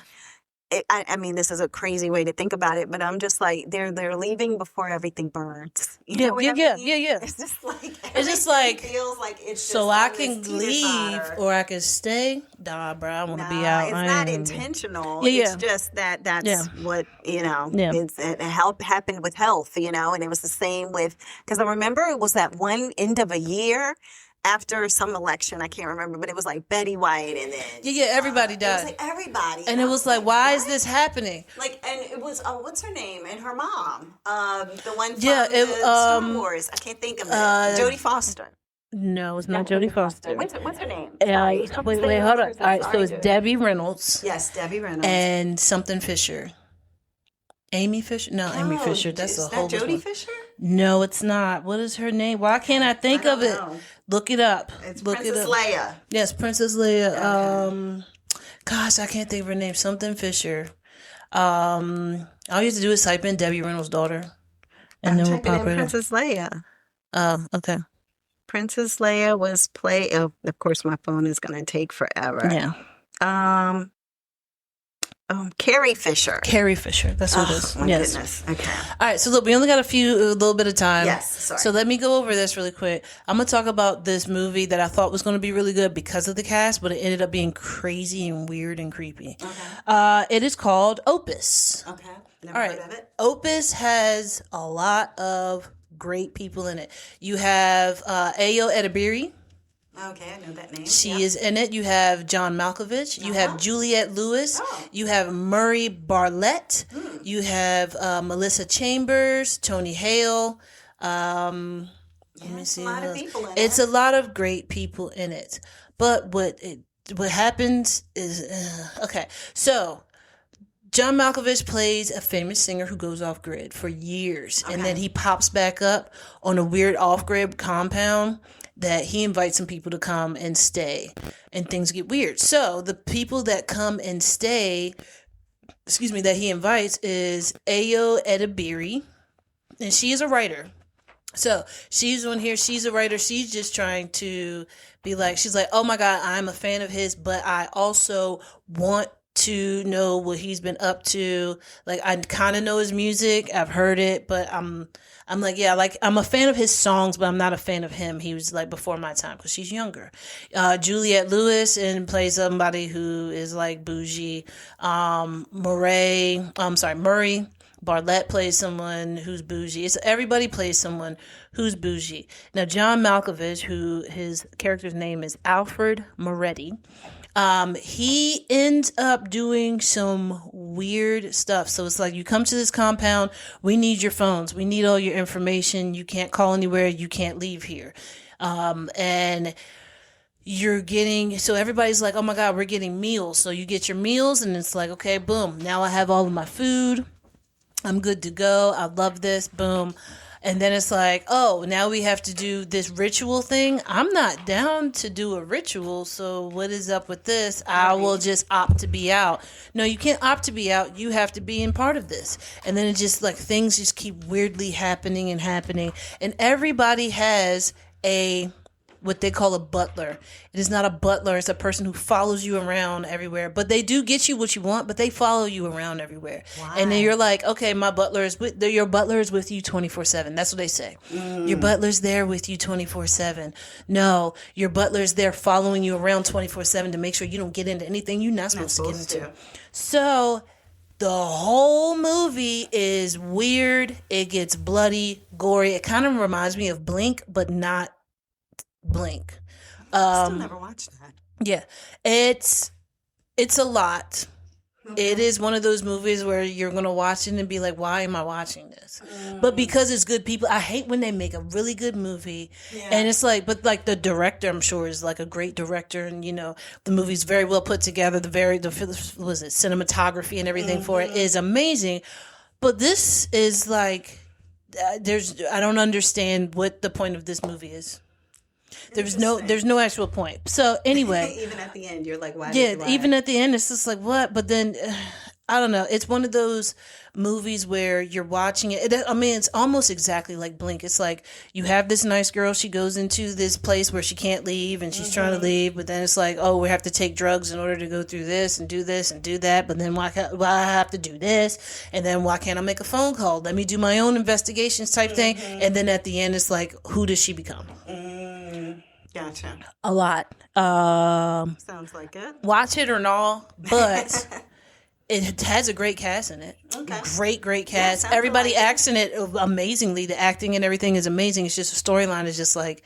Speaker 1: I mean, this is a crazy way to think about it, but I'm just like, they're leaving before everything burns. You know what I mean?
Speaker 2: Yeah.
Speaker 1: It's just like,
Speaker 2: It's just
Speaker 1: everything
Speaker 2: like,
Speaker 1: feels like it's
Speaker 2: so
Speaker 1: just
Speaker 2: I
Speaker 1: on
Speaker 2: can
Speaker 1: this
Speaker 2: leave
Speaker 1: teeter-totter.
Speaker 2: or I can stay. Nah, bro, I want to be
Speaker 1: Nah,
Speaker 2: out.
Speaker 1: it's
Speaker 2: I
Speaker 1: not
Speaker 2: ain't gonna be.
Speaker 1: intentional.
Speaker 2: Yeah,
Speaker 1: It's
Speaker 2: yeah,
Speaker 1: just that's
Speaker 2: yeah,
Speaker 1: what,
Speaker 2: yeah.
Speaker 1: it happened with health, and it was the same with, because I remember it was that one end of a year after some election, I can't remember, but it was like Betty White and then.
Speaker 2: Yeah, everybody
Speaker 1: It was
Speaker 2: died.
Speaker 1: like everybody.
Speaker 2: And
Speaker 1: I
Speaker 2: it was like, why is
Speaker 1: what?
Speaker 2: this happening?
Speaker 1: And it was, what's her name? And her mom. The one from
Speaker 2: Yeah,
Speaker 1: the Star Wars. I can't think of it. Jodie Foster.
Speaker 2: No, it's
Speaker 1: No,
Speaker 2: not Jodie Foster.
Speaker 1: What's her name? Sorry. I'm
Speaker 2: Wait,
Speaker 1: saying
Speaker 2: hold
Speaker 1: the
Speaker 2: on.
Speaker 1: person.
Speaker 2: All right, so
Speaker 1: Sorry,
Speaker 2: it's
Speaker 1: Jodie.
Speaker 2: Debbie Reynolds
Speaker 1: Yes, Debbie Reynolds.
Speaker 2: and something Fisher. Amy Fisher? No, Amy Fisher. That's a
Speaker 1: is
Speaker 2: whole
Speaker 1: that Jodie
Speaker 2: one.
Speaker 1: Fisher?
Speaker 2: No, it's not. What is her name? Why can't I think
Speaker 1: don't
Speaker 2: of it?
Speaker 1: know.
Speaker 2: Look it up.
Speaker 1: It's
Speaker 2: Look
Speaker 1: Princess
Speaker 2: it up.
Speaker 1: Leia.
Speaker 2: Yes, Princess Leia.
Speaker 1: Okay.
Speaker 2: Gosh, I can't think of her name. Something Fisher. All you have to do is type in Debbie Reynolds' daughter, and
Speaker 1: I'm
Speaker 2: then we'll
Speaker 1: typing
Speaker 2: pop
Speaker 1: in
Speaker 2: her up.
Speaker 1: Princess Leia.
Speaker 2: Oh, okay.
Speaker 1: Princess Leia was Oh, of course, my phone is going to take forever.
Speaker 2: Yeah.
Speaker 1: Carrie Fisher.
Speaker 2: Carrie Fisher. That's what it is.
Speaker 1: My
Speaker 2: Yes.
Speaker 1: goodness. Okay.
Speaker 2: All right. So look, we only got a little bit of time.
Speaker 1: Yes. Sorry.
Speaker 2: So let me go over this really quick. I'm gonna talk about this movie that I thought was gonna be really good because of the cast, but it ended up being crazy and weird and creepy.
Speaker 1: Okay.
Speaker 2: It is called Opus.
Speaker 1: Okay. Never
Speaker 2: All
Speaker 1: heard
Speaker 2: right.
Speaker 1: of it.
Speaker 2: Opus has a lot of great people in it. You have Ayo Edebiri.
Speaker 1: Okay, I know that name.
Speaker 2: She is in it. You have John Malkovich. You have Juliette Lewis.
Speaker 1: Oh.
Speaker 2: You have Murray Bartlett. You have Melissa Chambers, Tony Hale. Let me see.
Speaker 1: a lot
Speaker 2: who
Speaker 1: of
Speaker 2: else.
Speaker 1: people in
Speaker 2: It's
Speaker 1: it.
Speaker 2: a lot of great people in it. But what happens is okay. So John Malkovich plays a famous singer who goes off grid for years, and then he pops back up on a weird off grid compound that he invites some people to come and stay, and things get weird. So the people that come and stay, that he invites is Ayo Edebiri, and she is a writer. So she's on here. She's a writer. She's just trying to be like, she's like, oh my God, I'm a fan of his, but I also want to know what he's been up to. Like, I kind of know his music. I've heard it, but I'm like, yeah, like I'm a fan of his songs, but I'm not a fan of him. He was like before my time because she's younger. Juliette Lewis and plays somebody who is like bougie. Murray Bartlett plays someone who's bougie. Everybody plays someone who's bougie. Now, John Malkovich, who his character's name is Alfred Moretti, he ends up doing some weird stuff. So it's like, you come to this compound, we need your phones, we need all your information, you can't call anywhere, you can't leave here. And you're getting, so everybody's like, oh my God, we're getting meals. So you get your meals and it's like, okay, boom, now I have all of my food. I'm good to go. I love this. Boom. And then it's like, oh, now we have to do this ritual thing. I'm not down to do a ritual. So what is up with this? I will just opt to be out. No, you can't opt to be out. You have to be in part of this. And then it just like things just keep weirdly happening and happening. And everybody has what they call a butler. It is not a butler. It's a person who follows you around everywhere. But they do get you what you want, but they follow you around everywhere. Why? And then you're like, okay, your butler is with you 24/7. That's what they say. Your butler's there with you 24/7. No, your butler's there following you around 24/7 to make sure you don't get into anything you're not supposed to get into. So the whole movie is weird. It gets bloody, gory. It kind of reminds me of Blink, but not Blink.
Speaker 3: Still never watched that.
Speaker 2: Yeah, it's a lot. Okay. It is one of those movies where you're gonna watch it and be like, why am I watching this? But because it's good people. I hate when they make a really good movie and it's like, but like the director, I'm sure, is like a great director, and you know the movie's very well put together. The cinematography and everything for it is amazing. But this is like, I don't understand what the point of this movie is. There's no actual point. So anyway,
Speaker 3: even at the end, you're like, why?
Speaker 2: Yeah, even at the end, it's just like, what? But then, I don't know. It's one of those movies where you're watching it. I mean, it's almost exactly like Blink. It's like you have this nice girl. She goes into this place where she can't leave, and she's trying to leave. But then it's like, oh, we have to take drugs in order to go through this and do that. But then why I have to do this? And then why can't I make a phone call? Let me do my own investigations type thing. And then at the end, it's like, who does she become?
Speaker 3: Gotcha.
Speaker 2: A lot.
Speaker 3: Sounds like it.
Speaker 2: Watch it or not, but it has a great cast in it.
Speaker 3: Okay.
Speaker 2: Great cast. Everybody acts in it amazingly. The acting and everything is amazing. It's just the storyline is just like,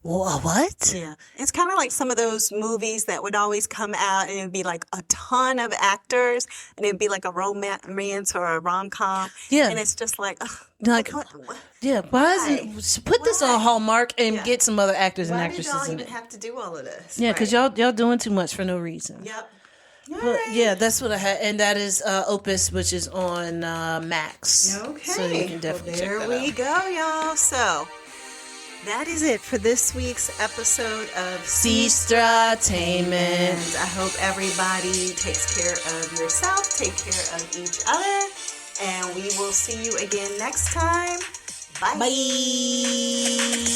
Speaker 2: what?
Speaker 3: Yeah. It's kind of like some of those movies that would always come out and it would be like a ton of actors and it would be like a romance or a rom-com.
Speaker 2: Yeah.
Speaker 3: And it's just like,
Speaker 2: like,
Speaker 3: what?
Speaker 2: Yeah, why is it? Put this on Hallmark and get some other actors and
Speaker 3: Why
Speaker 2: actresses
Speaker 3: did y'all
Speaker 2: in
Speaker 3: even
Speaker 2: it.
Speaker 3: have to do all of this?
Speaker 2: Yeah, because y'all doing too much for no reason.
Speaker 3: Yep.
Speaker 2: But yeah, that's what I had, and that is Opus, which is on Max.
Speaker 3: Okay.
Speaker 2: So you can definitely check that out.
Speaker 3: There we go, y'all. So that is it for this week's episode of
Speaker 2: Sestra-Tainment.
Speaker 3: I hope everybody takes care of yourself, take care of each other, and we will see you again next time. Bye.
Speaker 2: Bye.